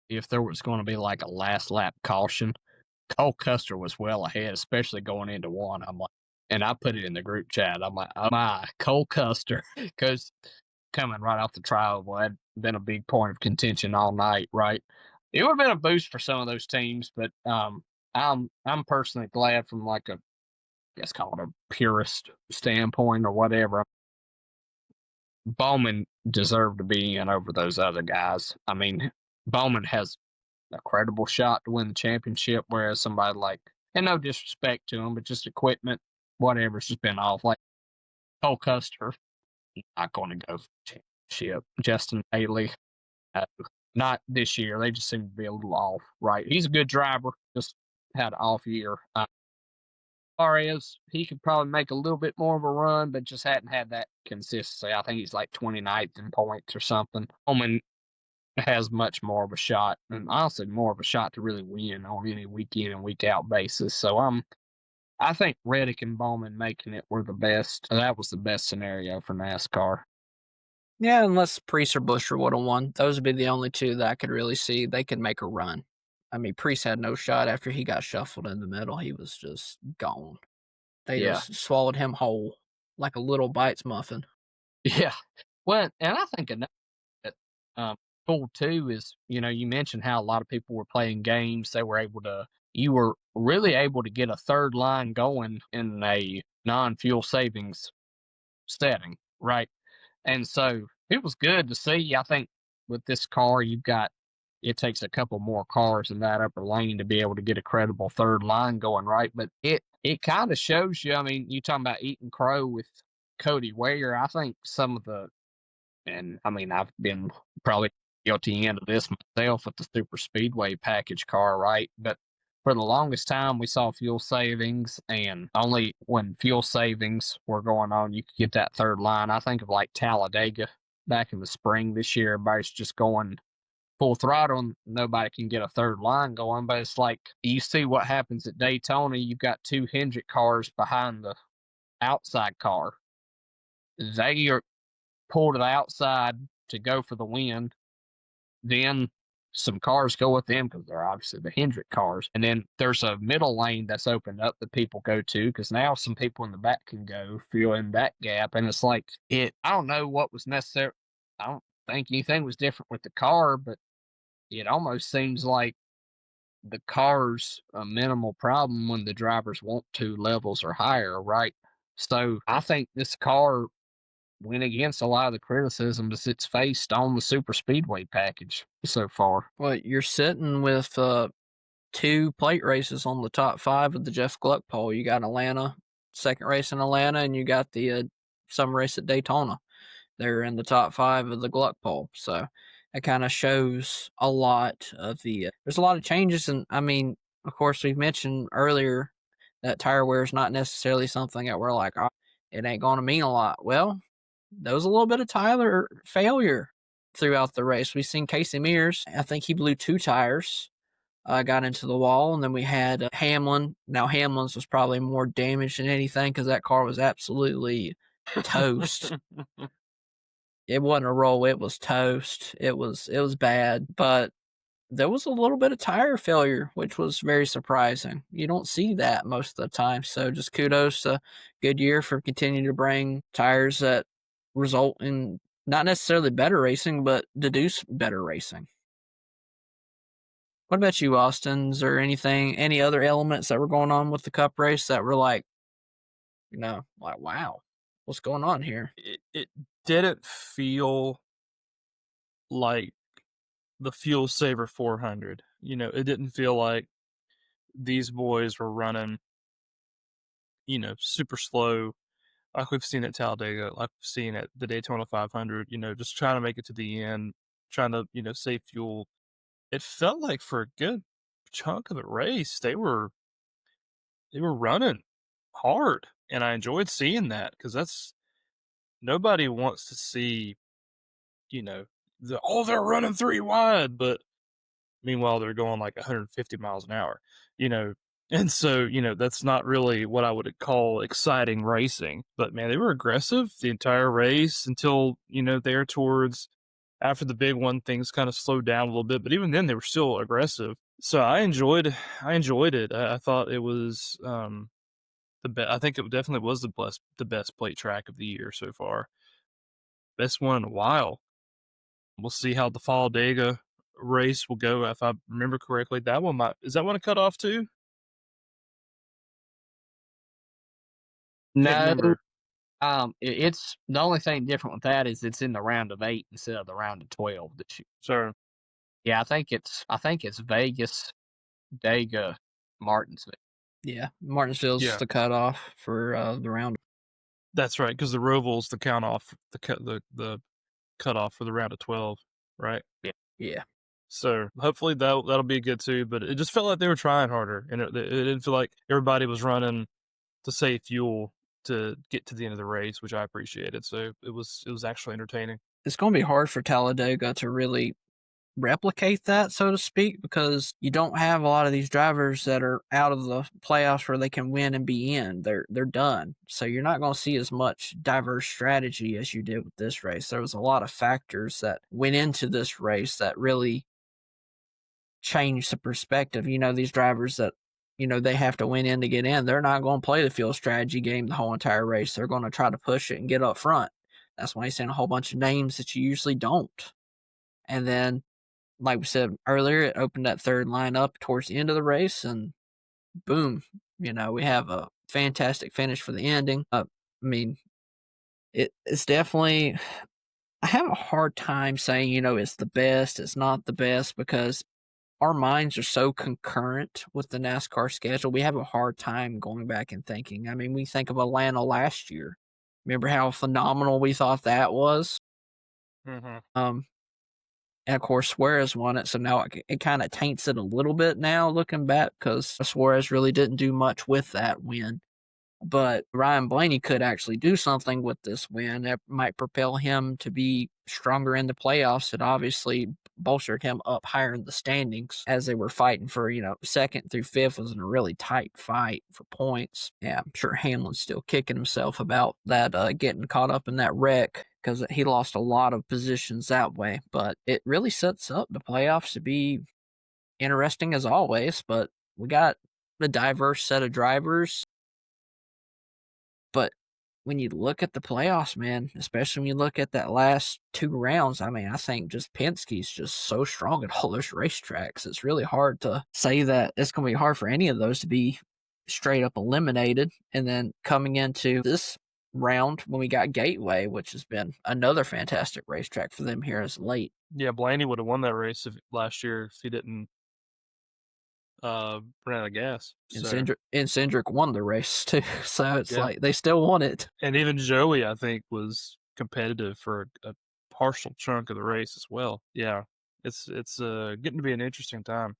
if there was going to be like a last lap caution, Cole Custer was well ahead, especially going into one. I'm like, and I put it in the group chat. I'm like, oh my, Cole Custer, because coming right off the trial had been a big point of contention all night, right? It would have been a boost for some of those teams, but I'm personally glad from like a, I guess call it a purist standpoint or whatever. Bowman deserved to be in over those other guys. I mean, Bowman has a credible shot to win the championship, whereas somebody like, and no disrespect to him, but just equipment, whatever's just been off. Like Cole Custer, not going to go for the championship. Justin Haley, not this year. They just seem to be a little off, right? He's a good driver, just had an off year. Suarez, he could probably make a little bit more of a run, but just hadn't had that consistency. I think he's like 29th in points or something. Bowman has much more of a shot, and honestly, more of a shot to really win on any week in and week out basis. So I think Reddick and Bowman making it were the best. That was the best scenario for NASCAR. Yeah, unless Preece or Buscher would have won. Those would be the only two that I could really see they could make a run. I mean, Preece had no shot after he got shuffled in the middle. He was just gone. They just swallowed him whole like a little bites muffin. Yeah. Well, and I think another that cool too is, you mentioned how a lot of people were playing games. You were really able to get a third line going in a non-fuel savings setting, right? And so it was good to see. I think with this car, it takes a couple more cars in that upper lane to be able to get a credible third line going, right? But it kind of shows you. I mean, you talking about eating crow with Cody Ware. I think and I mean, I've been probably guilty end of this myself with the super speedway package car, right? But for the longest time, we saw fuel savings, and only when fuel savings were going on, you could get that third line. I think of like Talladega back in the spring this year. Everybody's just going full throttle, and nobody can get a third line going. But it's like you see what happens at Daytona. You've got two Hendrick cars behind the outside car. They are pulled to the outside to go for the win. Then some cars go with them because they're obviously the Hendrick cars. And then there's a middle lane that's opened up that people go to because now some people in the back can go fill in that gap. And it's like, I don't know what was necessary. I don't think anything was different with the car, but it almost seems like the car's a minimal problem when the drivers want 2 levels or higher, right? So I think this car went against a lot of the criticisms it's faced on the super speedway package so far. Well, you're sitting with 2 plate races on the top 5 of the Jeff Gluck poll. You got Atlanta, second race in Atlanta, and you got the summer race at Daytona. They're in the top 5 of the Gluck poll. So it kind of shows a lot of there's a lot of changes. And I mean, of course, we've mentioned earlier that tire wear is not necessarily something that we're like, oh, it ain't going to mean a lot. Well, there was a little bit of Tyler failure throughout the race. We've seen Casey Mears. I think he blew 2 tires, got into the wall. And then we had Hamlin. Now, Hamlin's was probably more damaged than anything because that car was absolutely toast. It wasn't a roll. It was toast. It was bad. But there was a little bit of tire failure, which was very surprising. You don't see that most of the time. So just kudos to Goodyear for continuing to bring tires that result in not necessarily better racing, but deduce better racing. What about you, Austin? Is there any other elements that were going on with the Cup race that were like, wow, what's going on here? It didn't feel like the Fuel Saver 400. It didn't feel like these boys were running, super slow, like we've seen at Talladega, like we've seen at the Daytona 500, just trying to make it to the end, trying to, save fuel. It felt like for a good chunk of the race, they were running hard. And I enjoyed seeing that because nobody wants to see, they're running 3 wide, but meanwhile, they're going like 150 miles an hour, And so, that's not really what I would call exciting racing. But man, they were aggressive the entire race until, there towards after the big one, things kind of slowed down a little bit. But even then, they were still aggressive. So I enjoyed it. I thought it was I think it definitely was the best plate track of the year so far. Best one in a while. We'll see how the Talladega race will go. If I remember correctly, that one is that one a cutoff too? No, it's the only thing different with that is it's in the round of 8 instead of the round of 12 this year. Sure. Yeah, I think it's Vegas, Dega, Martinsville. Yeah, Martinsville's the cutoff for the round. That's right, because the Roval's the cutoff for the round of 12, right? Yeah. So hopefully that'll be good too. But it just felt like they were trying harder, and it didn't feel like everybody was running to save fuel to get to the end of the race, which I appreciated. So it was actually entertaining. It's going to be hard for Talladega to really replicate that, so to speak, because you don't have a lot of these drivers that are out of the playoffs where they can win and be in. They're done. So you're not going to see as much diverse strategy as you did with this race. There was a lot of factors that went into this race that really change the perspective. These drivers that, they have to win in to get in, they're not going to play the field strategy game the whole entire race. They're going to try to push it and get up front. That's why he's saying a whole bunch of names that you usually don't. And then, like we said earlier, it opened that third line up towards the end of the race, and boom, we have a fantastic finish for the ending. It's definitely, I have a hard time saying, it's the best, it's not the best, because our minds are so concurrent with the NASCAR schedule. We have a hard time going back and thinking. We think of Atlanta last year. Remember how phenomenal we thought that was? Mm-hmm. And of course, Suarez won it, so now it kind of taints it a little bit now looking back, because Suarez really didn't do much with that win. But Ryan Blaney could actually do something with this win that might propel him to be stronger in the playoffs. It obviously bolstered him up higher in the standings as they were fighting for, second through fifth was in a really tight fight for points. Yeah, I'm sure Hamlin's still kicking himself about that, getting caught up in that wreck, because he lost a lot of positions that way. But it really sets up the playoffs to be interesting as always. But we got a diverse set of drivers. But when you look at the playoffs, man, especially when you look at that last two rounds, I think just Penske's just so strong at all those racetracks. It's really hard to say that it's going to be hard for any of those to be straight up eliminated. And then coming into this round when we got Gateway, which has been another fantastic racetrack for them here as late. Yeah, Blaney would have won that race last year if he didn't ran out of gas. And Cindric won the race too, so it's Yeah. like they still won it. And even Joey, I think, was competitive for a partial chunk of the race as well. Yeah, it's getting to be an interesting time.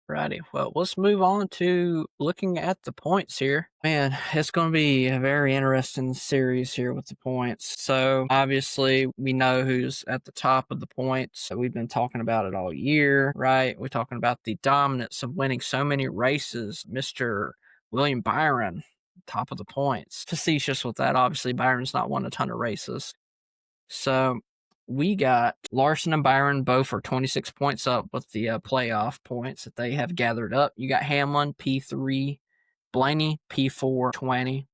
Righty. Well, let's move on to looking at the points here. Man, it's going to be a very interesting series here with the points. So, obviously, we know who's at the top of the points. We've been talking about it all year, right? We're talking about the dominance of winning so many races. Mr. William Byron, top of the points. Facetious with that. Obviously, Byron's not won a ton of races. So, we got Larson and Byron both are 26 points up with the playoff points that they have gathered up. You got Hamlin, P3, Blaney, P4, 20.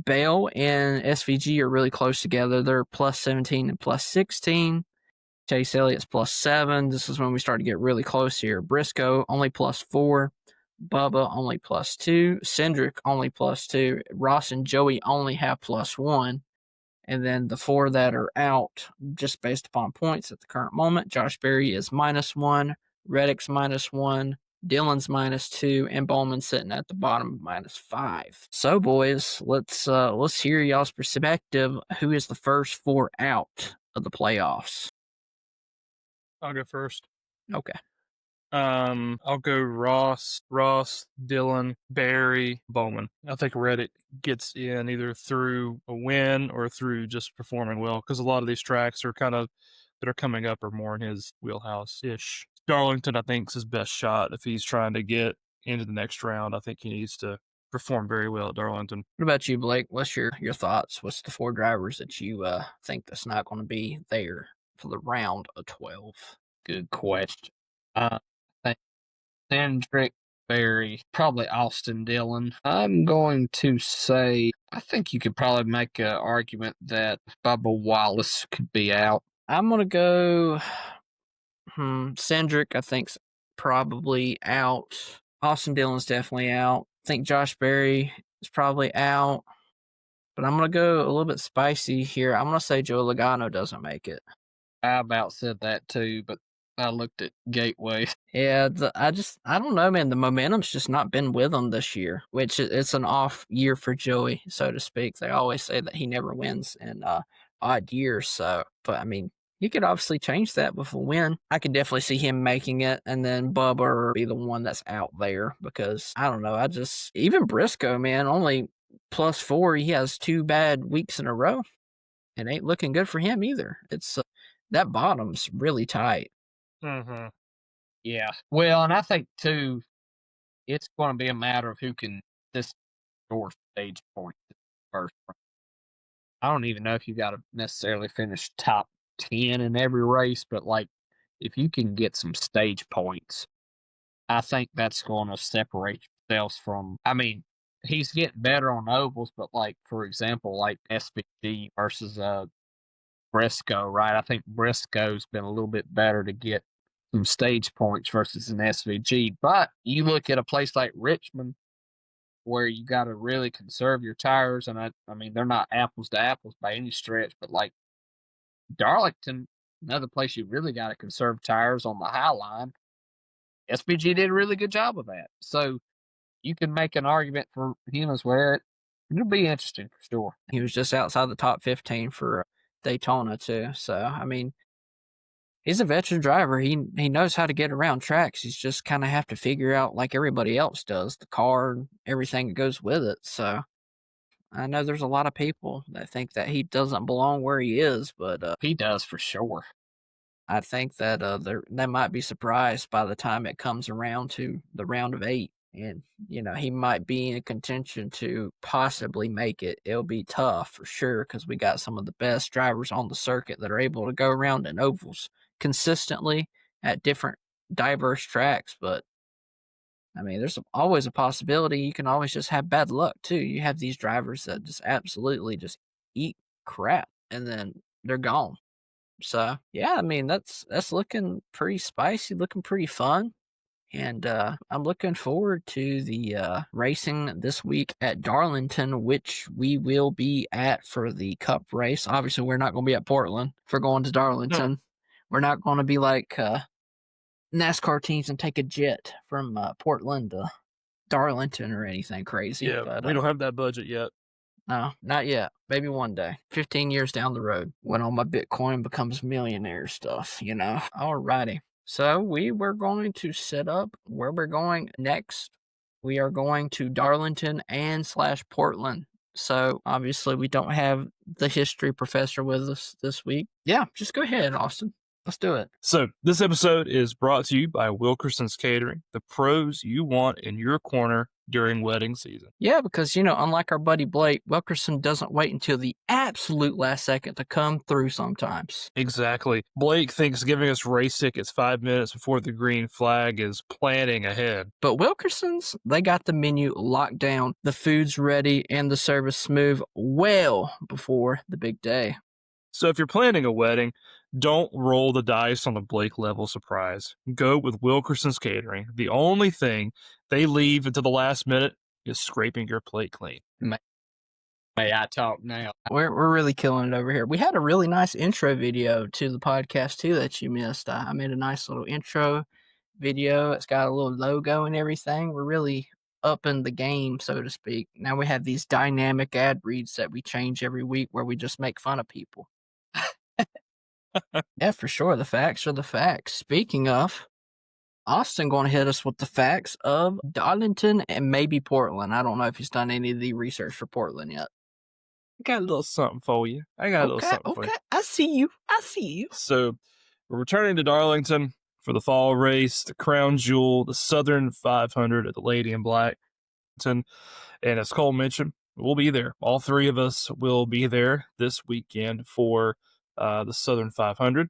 Bale and SVG are really close together. They're plus 17 and plus 16. Chase Elliott's plus 7. This is when we start to get really close here. Briscoe only plus 4. Bubba only plus 2. Cindric only plus 2. Ross and Joey only have plus 1. And then the 4 that are out, just based upon points at the current moment, Josh Berry is -1, Reddick's -1, Dillon's -2, and Bowman sitting at the bottom -5. So, boys, let's hear y'all's perspective. Who is the first 4 out of the playoffs? I'll go first. Okay. I'll go Ross, Dillon, Barry, Bowman. I think Reddick gets in either through a win or through just performing well, because a lot of these tracks are that are coming up are more in his wheelhouse-ish. Darlington, I think, is his best shot if he's trying to get into the next round. I think he needs to perform very well at Darlington. What about you, Blake? What's your thoughts? What's the 4 drivers that you think that's not going to be there for the round of 12? Good question. I think Cindric, Barry, probably Austin Dillon. I'm going to say I think you could probably make an argument that Bubba Wallace could be out. I'm going to go Cindric, I think's probably out. Austin Dillon's definitely out. I think Josh Berry is probably out. But I'm going to go a little bit spicy here. I'm going to say Joe Logano doesn't make it. I about said that too, but I looked at Gateway. Yeah, I don't know, man. The momentum's just not been with him this year, which it's an off year for Joey, so to speak. They always say that he never wins in odd years. So, but you could obviously change that with a win. I could definitely see him making it, and then Bubba be the one that's out there, because I don't know. Even Briscoe, man, only +4. He has 2 bad weeks in a row. It ain't looking good for him either. It's that bottom's really tight. Mm-hmm. Yeah. Well, and I think too, it's going to be a matter of who can this door stage point first. I don't even know if you got to necessarily finish top 10 in every race, but like if you can get some stage points, I think that's going to separate yourselves from. I mean, he's getting better on ovals, but like for example, like SVG versus Briscoe, right? I think Briscoe's been a little bit better to get some stage points versus an SVG. But you look at a place like Richmond, where you got to really conserve your tires, and I mean they're not apples to apples by any stretch, but like Darlington, another place you really got to conserve tires on the high line. SVG did a really good job of that. So you can make an argument for him as well. It'll be interesting for sure. He was just outside the top 15 for Daytona too. So, I mean, he's a veteran driver. He knows how to get around tracks. He's just kind of have to figure out, like everybody else does, the car and everything that goes with it. So I know there's a lot of people that think that he doesn't belong where he is, but He does for sure. I think that they might be surprised by the time it comes around to the round of 8. And, he might be in contention to possibly make it. It'll be tough for sure because we got some of the best drivers on the circuit that are able to go around in ovals consistently at different diverse tracks. But, I mean, there's always a possibility. You can always just have bad luck, too. You have these drivers that just absolutely just eat crap and then they're gone. So, yeah, I mean, that's looking pretty spicy, looking pretty fun. And I'm looking forward to the racing this week at Darlington, which we will be at for the Cup race. Obviously, we're not going to be at Portland for going to Darlington. No. We're not going to be like NASCAR teams and take a jet from Portland to Darlington or anything crazy. Yeah, but we don't have that budget yet. No, not yet. Maybe one day. 15 years down the road when all my Bitcoin becomes millionaire stuff, Alrighty. So we were going to set up where we're going next. We are going to Darlington and / Portland. So obviously we don't have the history professor with us this week. Yeah, just go ahead, Austin. Let's do it. So this episode is brought to you by Wilkerson's Catering, the pros you want in your corner during wedding season. Yeah, because, unlike our buddy Blake, Wilkerson doesn't wait until the absolute last second to come through sometimes. Exactly. Blake thinks giving us race tickets 5 minutes before the green flag is planning ahead. But Wilkerson's, they got the menu locked down, the food's ready, and the service smooth well before the big day. So if you're planning a wedding, don't roll the dice on the Blake level surprise. Go with Wilkerson's Catering. The only thing they leave until the last minute is scraping your plate clean. May I talk now? We're really killing it over here. We had a really nice intro video to the podcast too that you missed. I made a nice little intro video. It's got a little logo and everything. We're really upping the game, so to speak. Now we have these dynamic ad reads that we change every week where we just make fun of people. Yeah, for sure. The facts are the facts. Speaking of, Austin going to hit us with the facts of Darlington and maybe Portland. I don't know if he's done any of the research for Portland yet. I got a little something for you. Okay. I see you. So we're returning to Darlington for the fall race, the crown jewel, the Southern 500 at the Lady in Black. And as Cole mentioned, we'll be there. All three of us will be there this weekend for the Southern 500.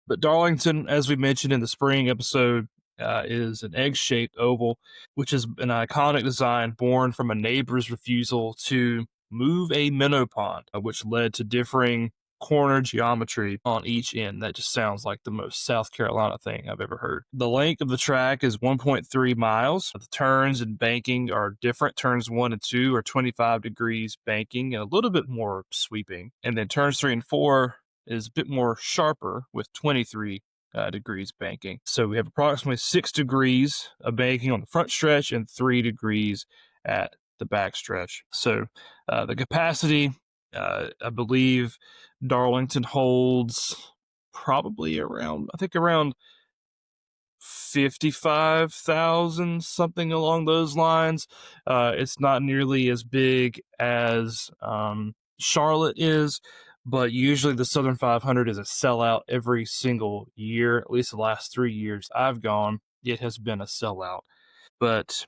But Darlington, as we mentioned in the spring episode, is an egg-shaped oval, which is an iconic design born from a neighbor's refusal to move a minnow pond, which led to differing corner geometry on each end. That just sounds like the most South Carolina thing I've ever heard. The length of the track is 1.3 miles. The turns and banking are different. Turns 1 and 2 are 25 degrees banking and a little bit more sweeping. And then turns 3 and 4 is a bit more sharper with 23 degrees banking. So we have approximately 6 degrees of banking on the front stretch and 3 degrees at the back stretch. So the capacity, I believe Darlington holds probably around 55,000, something along those lines. It's not nearly as big as Charlotte is, but usually the Southern 500 is a sellout every single year. At least the last 3 years I've gone, it has been a sellout. But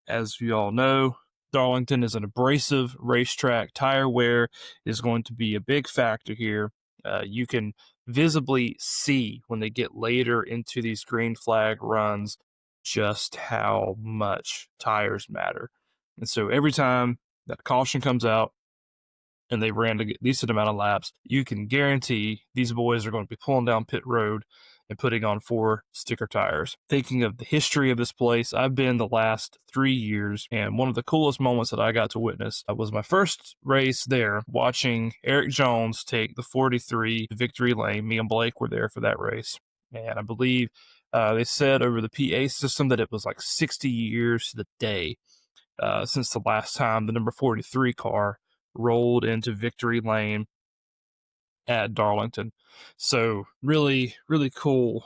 as you all know, Darlington is an abrasive racetrack. Tire wear is going to be a big factor here. You can visibly see when they get later into these green flag runs just how much tires matter. And so every time that caution comes out and they ran a decent amount of laps, you can guarantee these boys are going to be pulling down pit road and putting on 4 sticker tires. Thinking of the history of this place, I've been the last 3 years, and one of the coolest moments that I got to witness was my first race there, watching Eric Jones take the 43 victory lane. Me and Blake were there for that race, and I believe they said over the PA system that it was like 60 years to the day since the last time the number 43 car rolled into victory lane at Darlington. So really, really cool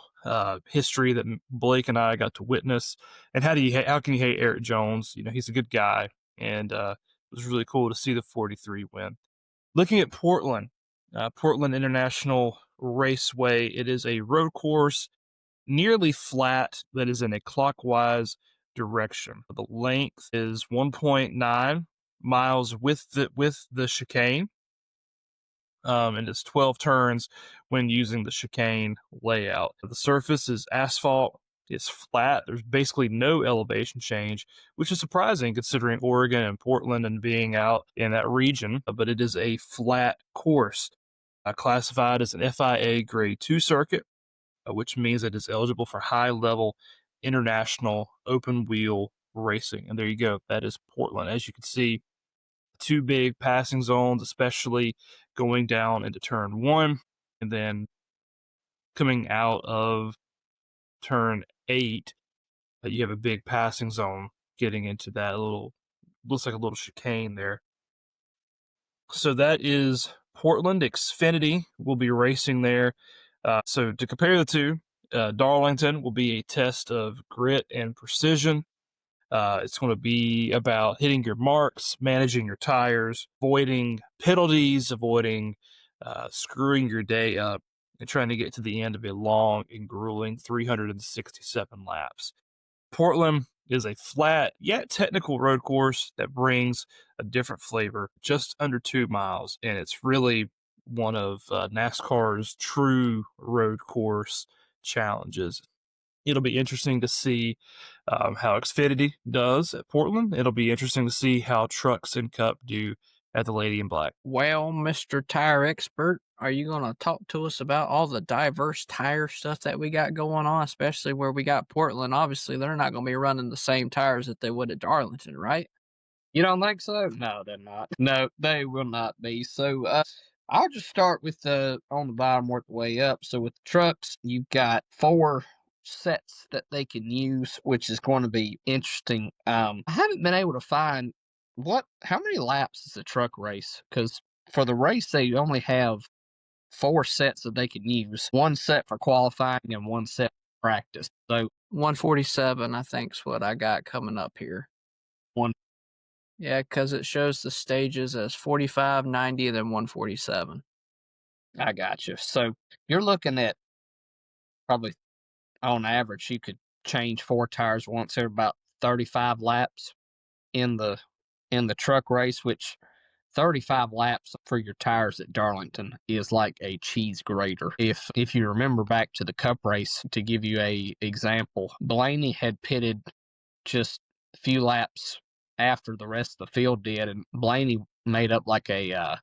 history that Blake and I got to witness. And how can you hate Eric Jones? You know, he's a good guy, and it was really cool to see the 43 win. Looking at Portland, Portland International Raceway, it is a road course nearly flat that is in a clockwise direction. The length is 1.9 miles with the chicane. And it's 12 turns when using the chicane layout. The surface is asphalt. It's flat. There's basically no elevation change, which is surprising considering Oregon and Portland and being out in that region, but it is a flat course, classified as an FIA Grade 2 circuit, which means it is eligible for high-level international open-wheel racing. And there you go. That is Portland. As you can see, 2 big passing zones, especially going down into turn 1, and then coming out of turn 8, you have a big passing zone getting into that looks like a little chicane there. So that is Portland. Xfinity will be racing there. So to compare the two, Darlington will be a test of grit and precision. It's going to be about hitting your marks, managing your tires, avoiding penalties, avoiding screwing your day up, and trying to get to the end of a long and grueling 367 laps. Portland is a flat yet technical road course that brings a different flavor, just under 2 miles, and it's really one of NASCAR's true road course challenges. It'll be interesting to see how Xfinity does at Portland. It'll be interesting to see how Trucks and Cup do at the Lady in Black. Well, Mr. Tire Expert, are you going to talk to us about all the diverse tire stuff that we got going on, especially where we got Portland? Obviously, they're not going to be running the same tires that they would at Darlington, right? You don't think so? No, they're not. No, they will not be. So I'll just start with on the bottom, work the way up. So with the trucks, you've got 4 sets that they can use, which is going to be interesting. I haven't been able to find how many laps is a truck race? Because for the race, they only have 4 sets that they can use. 1 set for qualifying and 1 set for practice. So 147, I think, is what I got coming up here. Yeah, because it shows the stages as 45, 90, and then 147. I got you. So you're looking at probably on average, you could change 4 tires once every about 35 laps in the truck race, which 35 laps for your tires at Darlington is like a cheese grater. If you remember back to the Cup race, to give you a example, Blaney had pitted just a few laps after the rest of the field did, and Blaney made up like a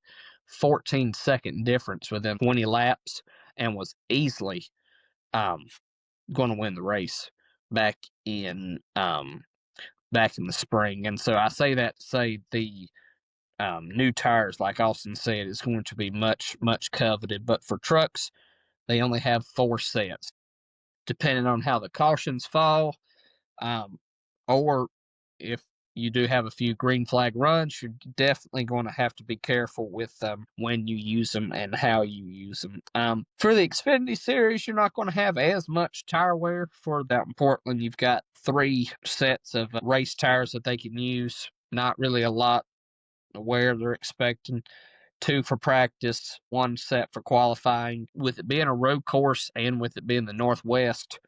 14-second difference within 20 laps and was easily going to win the race back in the spring. And so I say that to say the new tires, like Austin said, is going to be much, much coveted. But for trucks, they only have 4 sets. Depending on how the cautions fall, or if you do have a few green flag runs, you're definitely going to have to be careful with when you use them and how you use them. For the Xfinity Series, you're not going to have as much tire wear. For that in Portland, you've got 3 sets of race tires that they can use. Not really a lot of wear they're expecting. 2 for practice, 1 set for qualifying. With it being a road course and with it being the Northwest,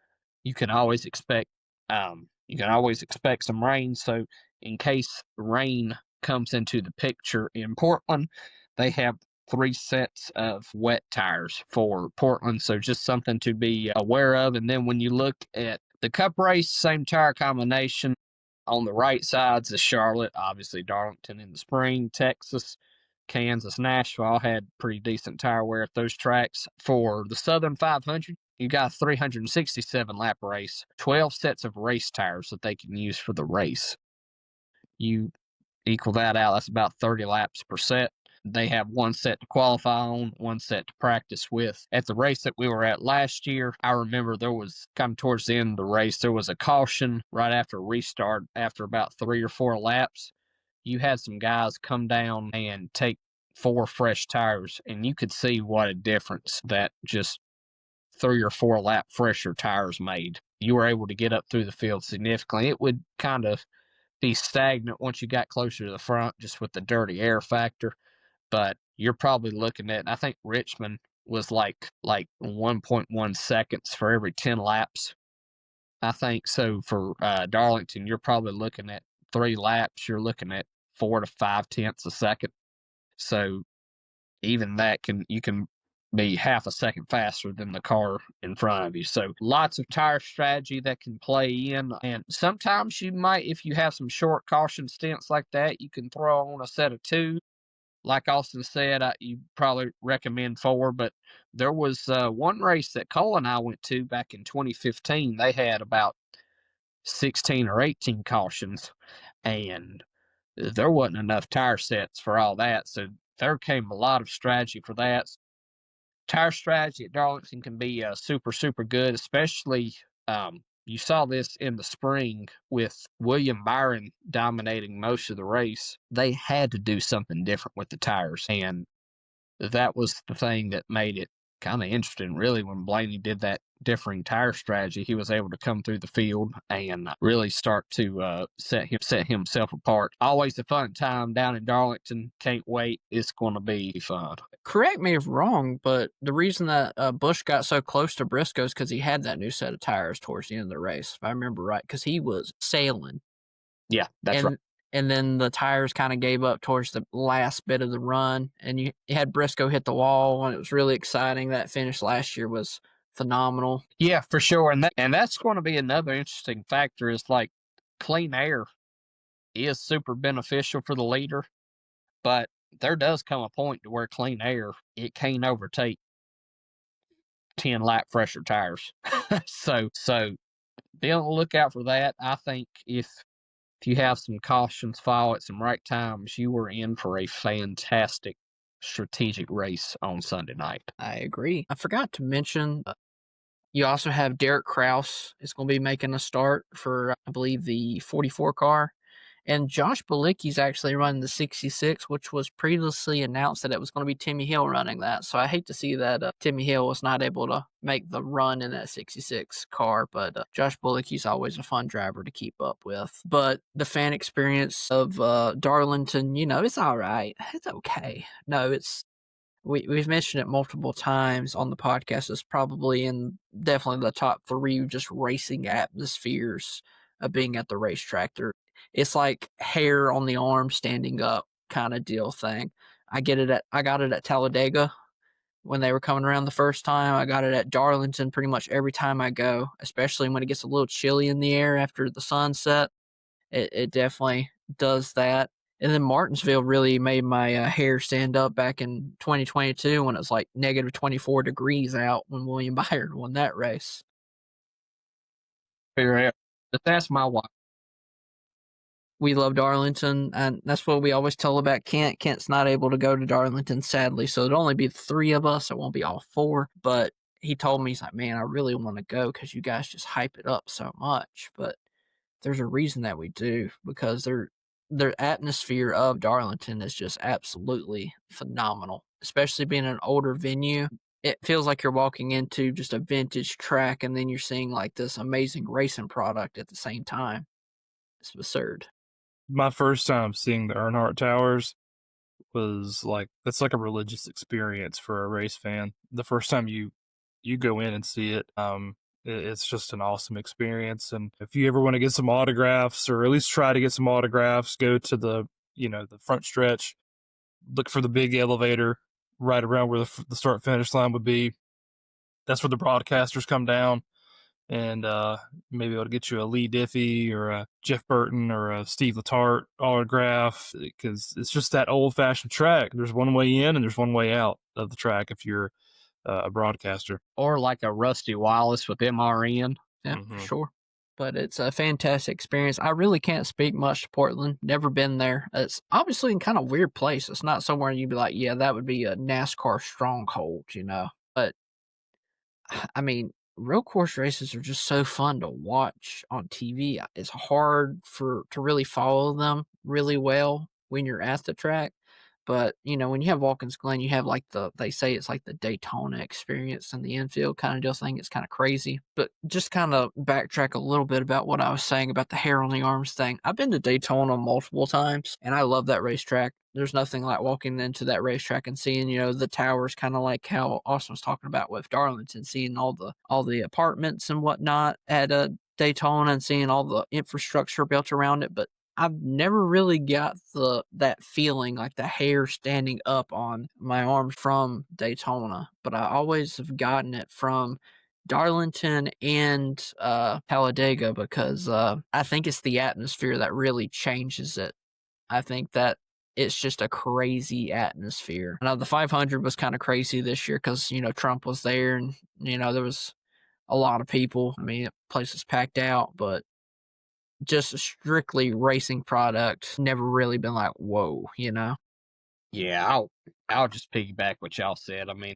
you can always expect some rain. So in case rain comes into the picture in Portland, they have 3 sets of wet tires for Portland. So just something to be aware of. And then when you look at the Cup race, same tire combination. On the right sides is Charlotte, obviously Darlington in the spring, Texas, Kansas, Nashville all had pretty decent tire wear at those tracks. For the Southern 500, you got a 367 lap race, 12 sets of race tires that they can use for the race. You equal that out, that's about 30 laps per set. They have 1 set to qualify on, 1 set to practice with. At the race that we were at last year, I remember there was, kind of towards the end of the race, there was a caution right after a restart after about 3 or 4 laps. You had some guys come down and take 4 fresh tires, and you could see what a difference that just 3 or 4 lap fresher tires made. You were able to get up through the field significantly. It would kind of be stagnant once you got closer to the front, just with the dirty air factor. But you're probably looking at, I think Richmond was like 1.1 seconds for every 10 laps. I think so. For Darlington, you're probably looking at 3 laps. You're looking at 4 to 5 tenths a second. So even that you can be half a second faster than the car in front of you. So lots of tire strategy that can play in. And sometimes you might, if you have some short caution stints like that, you can throw on a set of 2. Like Austin said, you probably recommend 4, but there was one race that Cole and I went to back in 2015. They had about 16 or 18 cautions, and there wasn't enough tire sets for all that. So there came a lot of strategy for that. Tire strategy at Darlington can be super, super good, especially you saw this in the spring with William Byron dominating most of the race. They had to do something different with the tires, and that was the thing that made it kind of interesting, really. When Blaney did that differing tire strategy, he was able to come through the field and really start to set himself apart. Always a fun time down in Darlington. Can't wait. It's going to be fun. Correct me if wrong, but the reason that Busch got so close to Briscoe is because he had that new set of tires towards the end of the race, if I remember right, because he was sailing. Yeah, that's right. And then the tires kind of gave up towards the last bit of the run, and you had Briscoe hit the wall, and it was really exciting. That finish last year was phenomenal. Yeah, for sure. And that's going to be another interesting factor is like clean air is super beneficial for the leader, but there does come a point to where clean air, it can't overtake 10 lap fresher tires. so be on the lookout for that. I think if you have some cautions followed at some right times, you were in for a fantastic strategic race on Sunday night. I agree. I forgot to mention, you also have Derek Kraus is going to be making a start for, I believe, the 44 car. And Josh Bilicki's actually running the 66, which was previously announced that it was going to be Timmy Hill running that. So I hate to see that Timmy Hill was not able to make the run in that 66 car, but Josh Bilicki's always a fun driver to keep up with. But the fan experience of Darlington, it's all right. It's okay. No, we've mentioned it multiple times on the podcast. It's probably in definitely the top 3 just racing atmospheres of being at the racetrack. It's like hair on the arm standing up kind of deal thing. I got it at Talladega when they were coming around the first time. I got it at Darlington pretty much every time I go, especially when it gets a little chilly in the air after the sunset. It definitely does that. And then Martinsville really made my hair stand up back in 2022 when it was like negative 24 degrees out when William Byron won that race. But that's my wife. We love Darlington, and that's what we always tell about Kent. Kent's not able to go to Darlington, sadly, so it'll only be 3 of us. It won't be all 4, but he told me, he's like, man, I really want to go because you guys just hype it up so much. But there's a reason that we do, because their atmosphere of Darlington is just absolutely phenomenal, especially being an older venue. It feels like you're walking into just a vintage track, and then you're seeing like this amazing racing product at the same time. It's absurd. My first time seeing the Earnhardt Towers was that's like a religious experience for a race fan. The first time you go in and see it, it's just an awesome experience. And if you ever want to get some autographs, or at least try to get some autographs, go to the front stretch, look for the big elevator right around where the start finish line would be. That's where the broadcasters come down, and maybe able to get you a Lee Diffie or a Jeff Burton or a Steve Letarte autograph, because it's just that old-fashioned track. There's one way in and there's one way out of the track if you're a broadcaster. Or like a Rusty Wallace with MRN. Yeah, for sure. But it's a fantastic experience. I really can't speak much to Portland. Never been there. It's obviously in kind of weird place. It's not somewhere you'd be like, yeah, that would be a NASCAR stronghold, you know. But I mean, real course races are just so fun to watch on TV. It's hard to really follow them really well when you're at the track. But, you know, when you have Watkins Glen, you have like they say it's like the Daytona experience in the infield kind of deal thing. It's kind of crazy. But just kind of backtrack a little bit about what I was saying about the hair on the arms thing. I've been to Daytona multiple times and I love that racetrack. There's nothing like walking into that racetrack and seeing, you know, the towers, kind of like how Austin was talking about with Darlington, seeing all the apartments and whatnot at Daytona and seeing all the infrastructure built around it. But I've never really got that feeling like the hair standing up on my arms from Daytona, but I always have gotten it from Darlington and Talladega, because I think it's the atmosphere that really changes it. I think that it's just a crazy atmosphere. Now, the 500 was kind of crazy this year because, you know, Trump was there and, you know, there was a lot of people. I mean, the place was packed out, but just a strictly racing product, never really been like, whoa, you know? Yeah, I'll just piggyback what y'all said. I mean,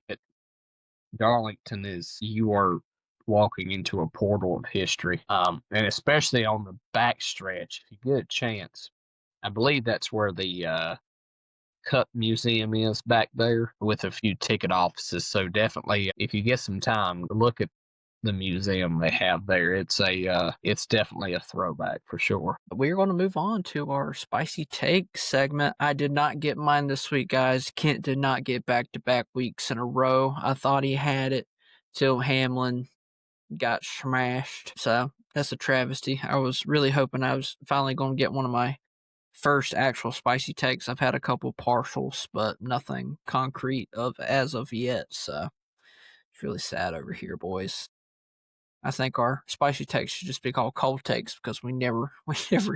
Darlington you are walking into a portal of history, and especially on the back stretch, if you get a chance. I believe that's where the Cup Museum is back there with a few ticket offices. So definitely, if you get some time, look at the museum they have there. It's definitely a throwback for sure. We're going to move on to our spicy take segment. I did not get mine this week, guys. Kent did not get back-to-back weeks in a row. I thought he had it till Hamlin got smashed. So that's a travesty. I was really hoping I was finally going to get one of my first actual spicy takes. I've had a couple partials, but nothing concrete as of yet. So it's really sad over here, boys. I think our spicy takes should just be called cold takes because we never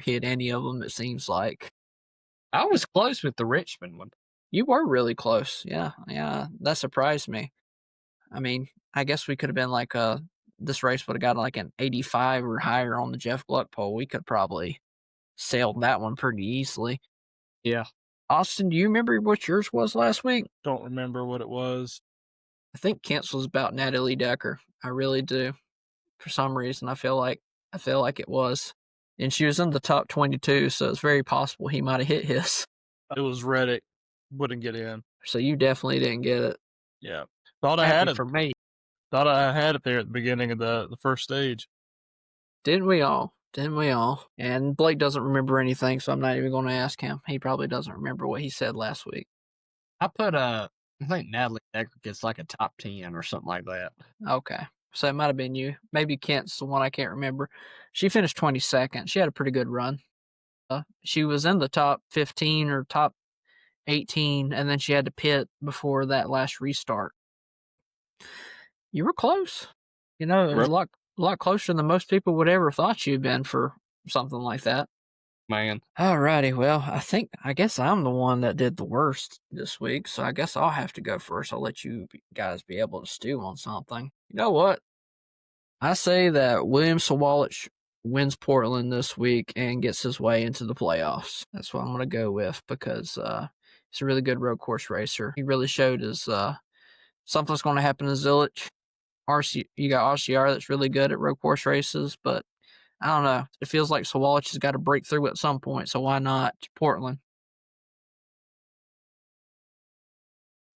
hit any of them, it seems like. I was close with the Richmond one. You were really close. Yeah. That surprised me. I mean, I guess we could have been like this race would have got like an 85 or higher on the Jeff Gluck poll. We could probably sailed that one pretty easily. Yeah. Austin, do you remember what yours was last week? Don't remember what it was. I think Kent's was about Natalie Decker. I really do. For some reason, I feel like it was. And she was in the top 22, so it's very possible he might have hit his. It was Reddick. Wouldn't get in. So you definitely didn't get it. Yeah. Thought I had it. For me. Thought I had it there at the beginning of the first stage. Didn't we all? And Blake doesn't remember anything, so I'm not even going to ask him. He probably doesn't remember what he said last week. I think Natalie Decker gets like a top 10 or something like that. Okay. So it might have been you. Maybe Kent's the one I can't remember. She finished 22nd. She had a pretty good run. She was in the top 15 or top 18, and then she had to pit before that last restart. You were close. You know, it was a lot closer than most people would ever thought you'd been for something like that. Man. Alrighty, well, I guess I'm the one that did the worst this week, so I guess I'll have to go first. I'll let you guys be able to stew on something. You know what? I say that William Sawalich wins Portland this week and gets his way into the playoffs. That's what I'm going to go with because he's a really good road course racer. He really showed his something's going to happen to Zilisch. You got RCR that's really good at road course races, but I don't know. It feels like Sawalich has got to break through at some point, so why not Portland?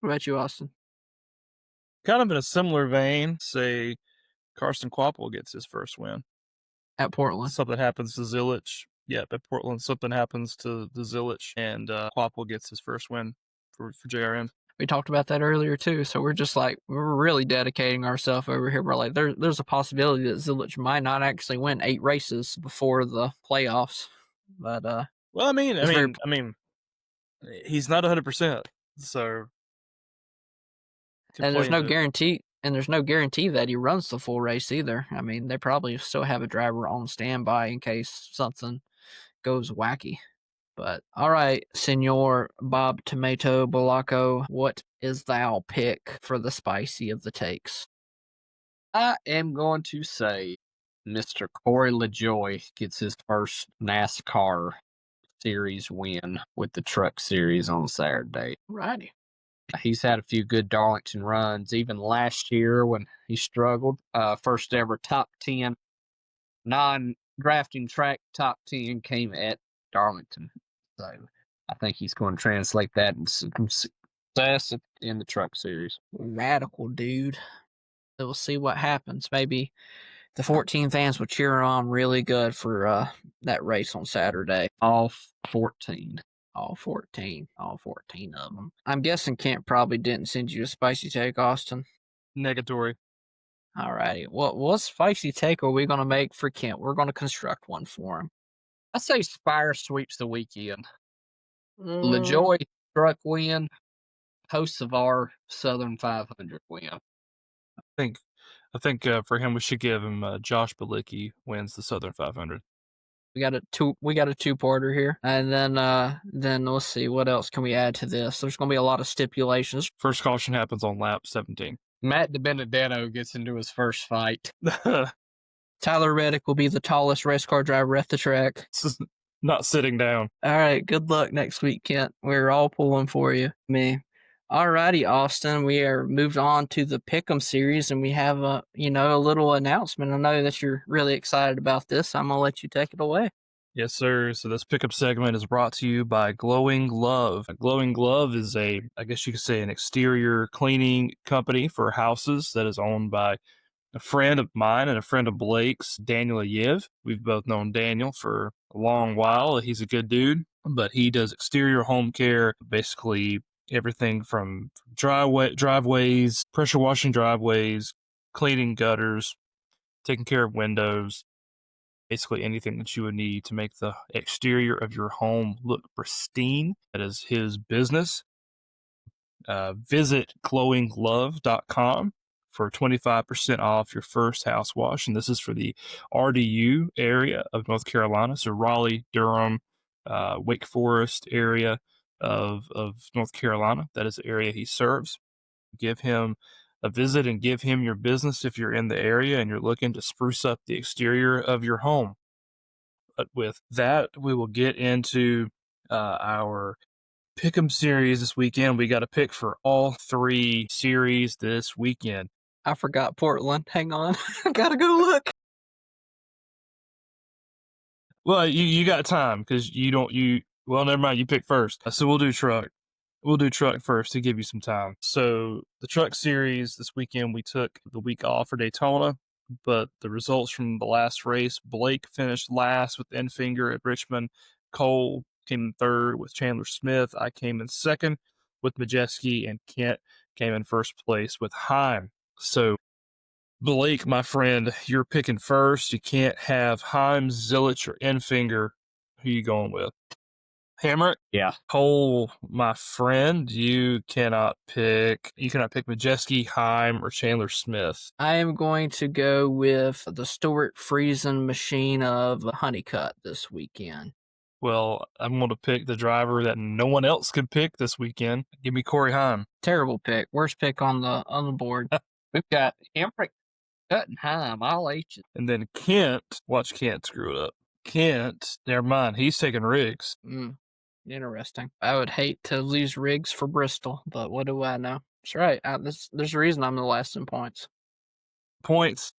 What about you, Austin? Kind of in a similar vein, say Carson Kvapil gets his first win. At Portland. Something happens to Zilisch. Yeah, at Portland, something happens to the Zilisch, and Kvapil gets his first win for JRM. We talked about that earlier, too, so we're just like, we're really dedicating ourselves over here. We're like, there's a possibility that Zilisch might not actually win 8 races before the playoffs. But, well, I mean, he's not 100%, so And there's no into it. guarantee. And there's no guarantee that he runs the full race either. I mean, they probably still have a driver on standby in case something goes wacky. But all right, Senor Bob Tomato Bolaco, what is thou pick for the spicy of the takes? I am going to say Mr. Corey LaJoie gets his first NASCAR series win with the Truck Series on Saturday. Righty. He's had a few good Darlington runs, even last year when he struggled. First ever top 10 non-drafting track top 10 came at Darlington. So I think he's going to translate that into some success in the Truck Series. Radical dude. We'll see what happens. Maybe the 14 fans will cheer on really good for that race on Saturday. All 14. All 14 of them. I'm guessing Kent probably didn't send you a spicy take, Austin. Negatory. Alrighty. What spicy take are we going to make for Kent? We're going to construct one for him. I say Spire sweeps the weekend. Mm. LaJoie truck win. Hocevar Southern 500 win. I think for him we should give him Josh Bilicki wins the Southern 500. We got a two-parter here, and then let's see what else can we add to this. There's going to be a lot of stipulations. First caution happens on lap 17. Matt DiBenedetto gets into his first fight. Tyler Reddick will be the tallest race car driver at the track. Not sitting down. All right, good luck next week, Kent. We're all pulling for you. Me. Alrighty, Austin. We are moved on to the Pick'em series, and we have a little announcement. I know that you're really excited about this. I'm gonna let you take it away. Yes, sir. So this pickup segment is brought to you by Glowing Glove. Glowing Glove is I guess you could say, an exterior cleaning company for houses that is owned by a friend of mine and a friend of Blake's, Daniel Yev. We've both known Daniel for a long while. He's a good dude, but he does exterior home care, basically everything from driveways, pressure washing driveways, cleaning gutters, taking care of windows, basically anything that you would need to make the exterior of your home look pristine. That is his business. Visit glowinglove.com for 25% off your first house wash. And this is for the RDU area of North Carolina. So Raleigh, Durham, Wake Forest area of North Carolina. That is the area he serves. Give him a visit and give him your business if you're in the area and you're looking to spruce up the exterior of your home. But with that, we will get into our Pick'em series this weekend. We got a pick for all three series this weekend. I forgot Portland. Hang on. I gotta go look. Well, you got time because well, never mind. You pick first. So we'll do truck. We'll do truck first to give you some time. So the truck series this weekend, we took the week off for Daytona, but the results from the last race, Blake finished last with Enfinger at Richmond. Cole came in third with Chandler Smith. I came in second with Majeski, and Kent came in first place with Heim. So Blake, my friend, you're picking first. You can't have Heim, Zilisch, or Enfinger. Who you going with? Hammer? Yeah. Cole, my friend, you cannot pick Majeski, Heim, or Chandler Smith. I am going to go with the Stuart Friesen machine of Honeycutt this weekend. Well, I'm going to pick the driver that no one else could pick this weekend. Give me Corey Heim. Terrible pick. Worst pick on the board. We've got Emmerich, Cut, and Heim, all H's. And then Kent, watch Kent screw it up. Kent, never mind, he's taking Riggs. Interesting. I would hate to lose Riggs for Bristol, but what do I know? That's right. There's a reason I'm the last in points. Points.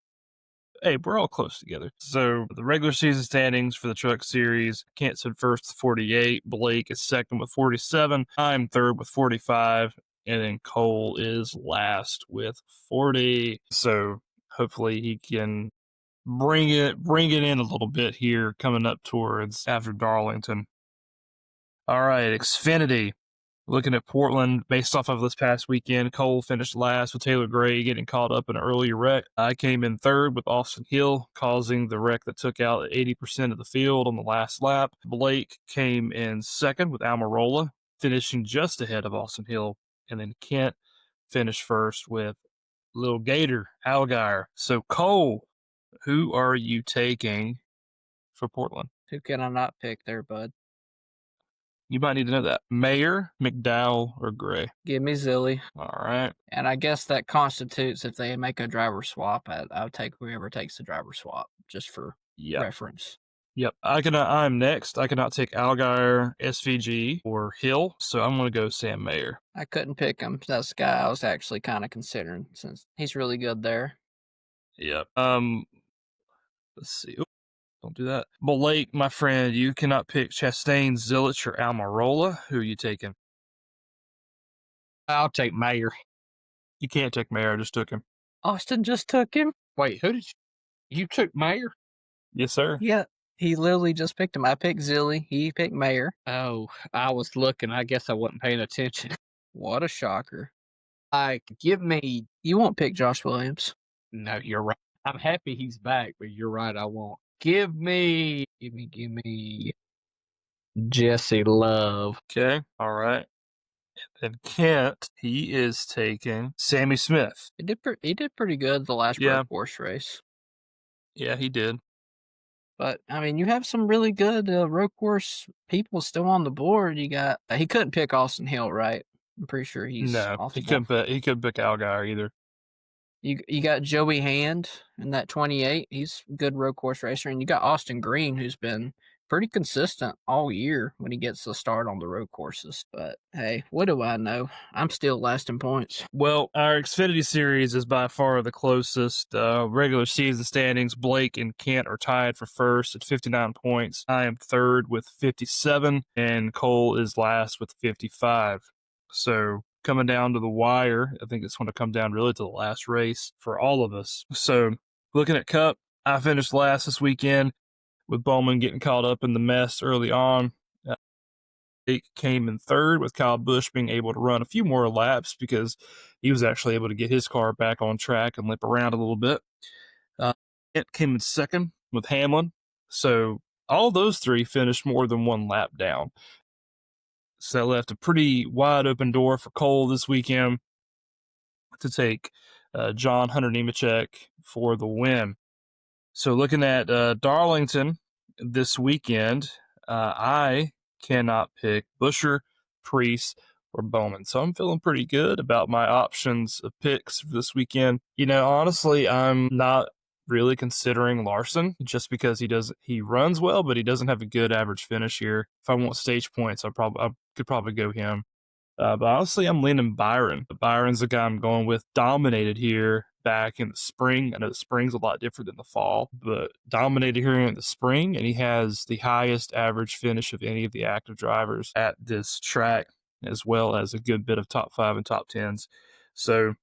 Hey, we're all close together. So the regular season standings for the truck series, Kent's in first with 48. Blake is second with 47. I'm third with 45. And then Cole is last with 40. So hopefully he can bring it in a little bit here coming up towards after Darlington. All right, Xfinity. Looking at Portland, based off of this past weekend, Cole finished last with Taylor Gray getting caught up in an earlier wreck. I came in third with Austin Hill, causing the wreck that took out 80% of the field on the last lap. Blake came in second with Almirola, finishing just ahead of Austin Hill. And then Kent finished first with Little Gator, Allgaier. So, Cole, who are you taking for Portland? Who can I not pick there, bud? You might need to know that. Mayer, McDowell, or Gray? Give me Zilly. All right. And I guess that constitutes if they make a driver swap, I would take whoever takes the driver swap, just for reference. Yep. I'm next. I cannot take Allgaier, SVG, or Hill, so I'm going to go Sam Mayer. I couldn't pick him. That's the guy I was actually kind of considering since he's really good there. Yep. Let's see. Oop, don't do that. Blake, my friend, you cannot pick Chastain, Zilisch, or Almirola. Who are you taking? I'll take Mayer. You can't take Mayer. I just took him. Austin just took him? Wait, who did you took Mayer? Yes, sir. Yeah. He literally just picked him. I picked Zilly. He picked Mayer. Oh, I was looking. I guess I wasn't paying attention. What a shocker. Give me... You won't pick Josh Williams. No, you're right. I'm happy he's back, but you're right, I won't. Give me Jesse Love. Okay. All right. And Kent, he is taking Sammy Smith. He did pretty good the last road course race. Yeah, he did. But, I mean, you have some really good road course people still on the board. You got... he couldn't pick Austin Hill, right? I'm pretty sure he's off the board. He couldn't pick Allgaier either. You got Joey Hand in that 28. He's a good road course racer. And you got Austin Green, who's been pretty consistent all year when he gets the start on the road courses. But, hey, what do I know? I'm still last in points. Well, our Xfinity series is by far the closest. Regular season standings, Blake and Kent are tied for first at 59 points. I am third with 57, and Cole is last with 55. So coming down to the wire, I think it's going to come down really to the last race for all of us. So looking at Cup, I finished last this weekend with Bowman getting caught up in the mess early on. It came in third with Kyle Busch being able to run a few more laps because he was actually able to get his car back on track and limp around a little bit. It came in second with Hamlin. So all those three finished more than one lap down. So that left a pretty wide open door for Cole this weekend to take John Hunter Nemechek for the win. So looking at Darlington this weekend, I cannot pick Buscher, Preece, or Bowman. So I'm feeling pretty good about my options of picks for this weekend. You know, honestly, I'm not really considering Larson just because he runs well, but he doesn't have a good average finish here. If I want stage points, I could probably go him. But honestly, I'm leaning Byron. Byron's the guy I'm going with. Dominated here back in the spring. I know the spring's a lot different than the fall, but dominated here in the spring, and he has the highest average finish of any of the active drivers at this track, as well as a good bit of top 5 and top 10s. So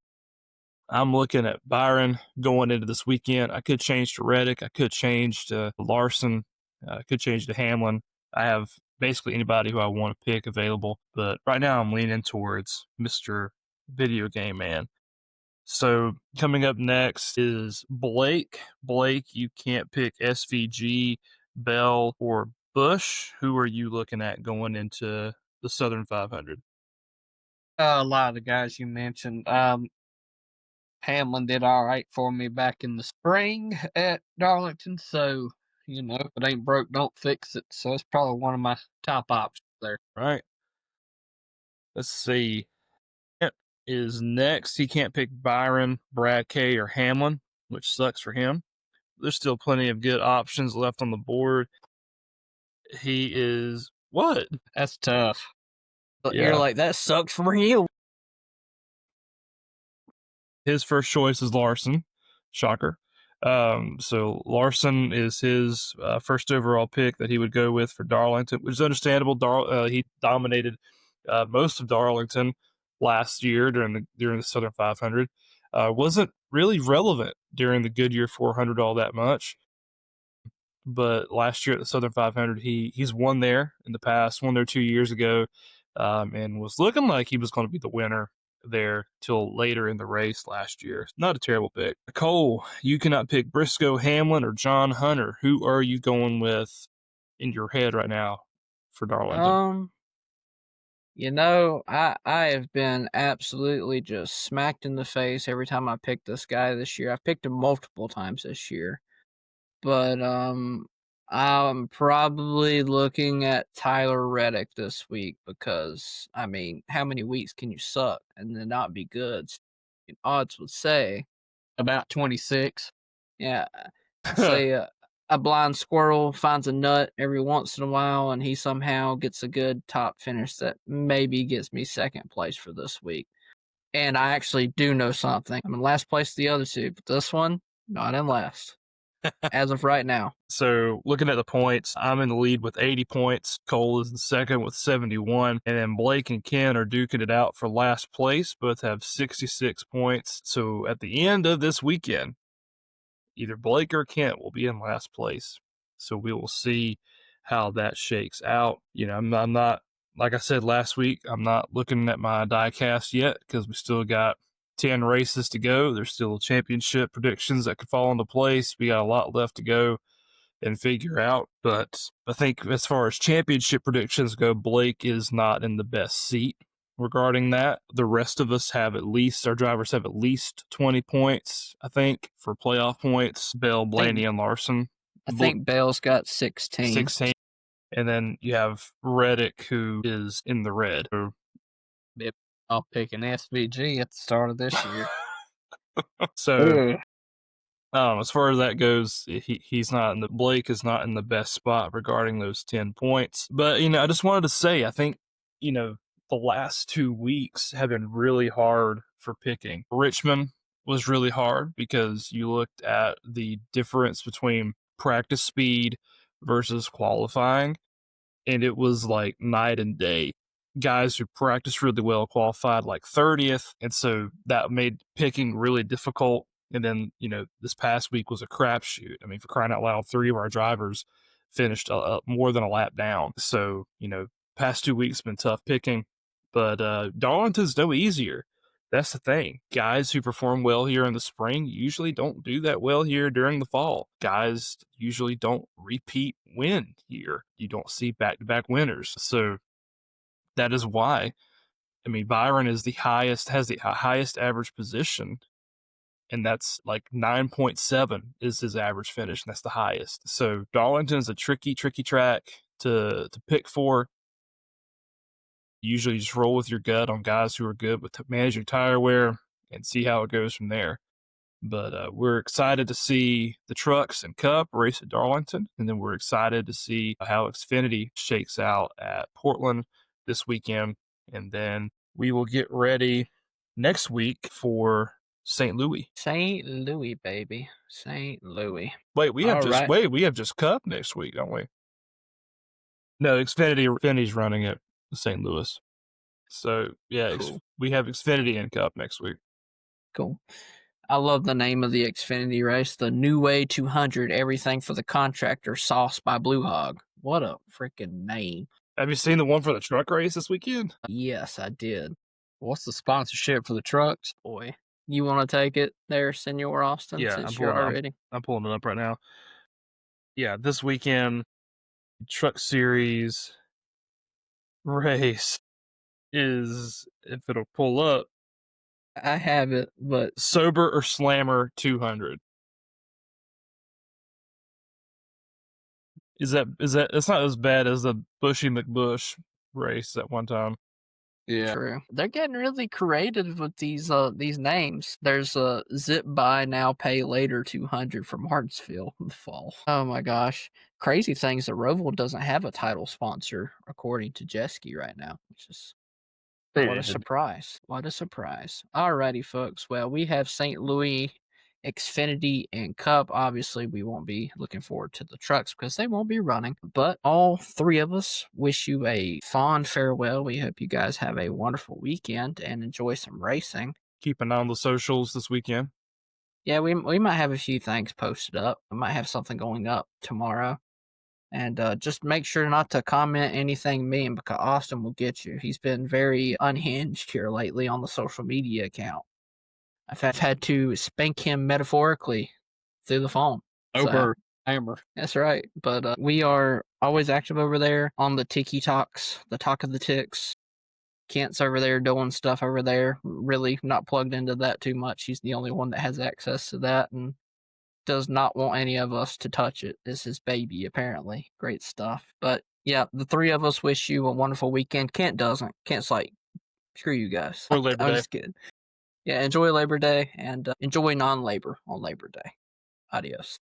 I'm looking at Byron going into this weekend. I could change to Reddick. I could change to Larson. I could change to Hamlin. I have basically anybody who I want to pick available, but right now I'm leaning towards Mr. Video Game Man. So coming up next is Blake. Blake, you can't pick SVG, Bell, or Busch. Who are you looking at going into the Southern 500? A lot of the guys you mentioned. Hamlin did all right for me back in the spring at Darlington, so, you know, if it ain't broke, don't fix it. So it's probably one of my top options there. Right. Let's see. Kent is next. He can't pick Byron, Brad K, or Hamlin, which sucks for him. There's still plenty of good options left on the board. He is what? That's tough. You're like, that sucks for him. His first choice is Larson. Shocker. So Larson is his first overall pick that he would go with for Darlington, which is understandable. He dominated most of Darlington last year during the Southern 500. Wasn't really relevant during the Goodyear 400 all that much. But last year at the Southern 500, he's won there in the past, won there 2 years ago, and was looking like he was going to be the winner there till later in the race last year. Not a terrible pick. Cole, you cannot pick Briscoe, Hamlin, or John Hunter. Who are you going with in your head right now for Darlington? You know, I have been absolutely just smacked in the face every time I pick this guy this year. I've picked him multiple times this year. But I'm probably looking at Tyler Reddick this week because I mean, how many weeks can you suck and then not be good? Odds would say, About 26. yeah, say a blind squirrel finds a nut every once in a while, and he somehow gets a good top finish that maybe gets me second place for this week. And I actually do know something. I'm in last place the other two, but this one, not in last. As of right now. So looking at the points, I'm in the lead with 80 points. Cole is in second with 71. And then Blake and Ken are duking it out for last place. Both have 66 points. So at the end of this weekend, either Blake or Kent will be in last place. So we will see how that shakes out. You know, I'm not, like I said last week, I'm not looking at my diecast yet because we still got 10 races to go. There's still championship predictions that could fall into place. We got a lot left to go and figure out. But I think as far as championship predictions go, Blake is not in the best seat regarding that. The rest of us have our drivers have at least 20 points, I think, for playoff points. Bell, Blaney, and Larson. I think Bell's got 16. 16. And then you have Reddick, who is in the red. I'll pick an SVG at the start of this year. So, as far as that goes, he's not Blake is not in the best spot regarding those 10 points. But, you know, I just wanted to say, I think, you know, the last 2 weeks have been really hard for picking. Richmond was really hard because you looked at the difference between practice speed versus qualifying, and it was like night and day. Guys who practiced really well qualified like 30th, and so that made picking really difficult. And then, you know, this past week was a crapshoot. I mean, for crying out loud, 3 of our drivers finished more than a lap down. So, you know, past 2 weeks have been tough picking, but Darlington's no easier. That's the thing. Guys who perform well here in the spring usually don't do that well here during the fall. Guys usually don't repeat win here. You don't see back-to-back winners. So that is why. I mean, Byron has the highest average position, and that's like 9.7 is his average finish, and that's the highest. So Darlington's a tricky track to pick for. Usually just roll with your gut on guys who are good with managing tire wear and see how it goes from there. But we're excited to see the trucks and Cup race at Darlington, and then we're excited to see how Xfinity shakes out at Portland this weekend. And then we will get ready next week for St. Louis. St. Louis, baby. St. Louis. Wait, we have just Cup next week, don't we? No, Xfinity's running at St. Louis. So, yeah, cool. We have Xfinity and Cup next week. Cool. I love the name of the Xfinity race, the New Way 200, everything for the contractor, sauce by Blue Hog. What a freaking name. Have you seen the one for the truck race this weekend? Yes, I did. What's the sponsorship for the trucks? Boy, you want to take it there, Senor Austin? Yeah, I'm pulling it up right now. Yeah, this weekend, Truck Series race is, if it'll pull up, I have it, but Sober or Slammer 200. Is that it's not as bad as the Bushy McBush race at one time. Yeah. True. They're getting really creative with these names. There's a Zip Buy Now Pay Later 200 from Hartsville in the fall. Oh my gosh. Crazy things that Roval doesn't have a title sponsor according to Jeski right now, which is what a surprise. What a surprise. Alrighty, folks. Well, we have St. Louis, Xfinity, and Cup. Obviously, we won't be looking forward to the trucks because they won't be running. But all 3 of us wish you a fond farewell. We hope you guys have a wonderful weekend and enjoy some racing. Keep an eye on the socials this weekend. Yeah, we might have a few things posted up. We might have something going up tomorrow. And just make sure not to comment anything mean because Austin will get you. He's been very unhinged here lately on the social media account. I've had to spank him metaphorically through the phone. Hammer. That's right. But we are always active over there on the Tiki Talks, the Talk of the Ticks. Kent's over there doing stuff over there, really not plugged into that too much. He's the only one that has access to that and does not want any of us to touch it. It's his baby, apparently. Great stuff. But yeah, the three of us wish you a wonderful weekend. Kent doesn't. Kent's like, screw you guys. Or Labor I'm Day. just kidding. Yeah, enjoy Labor Day and enjoy non-labor on Labor Day. Adios.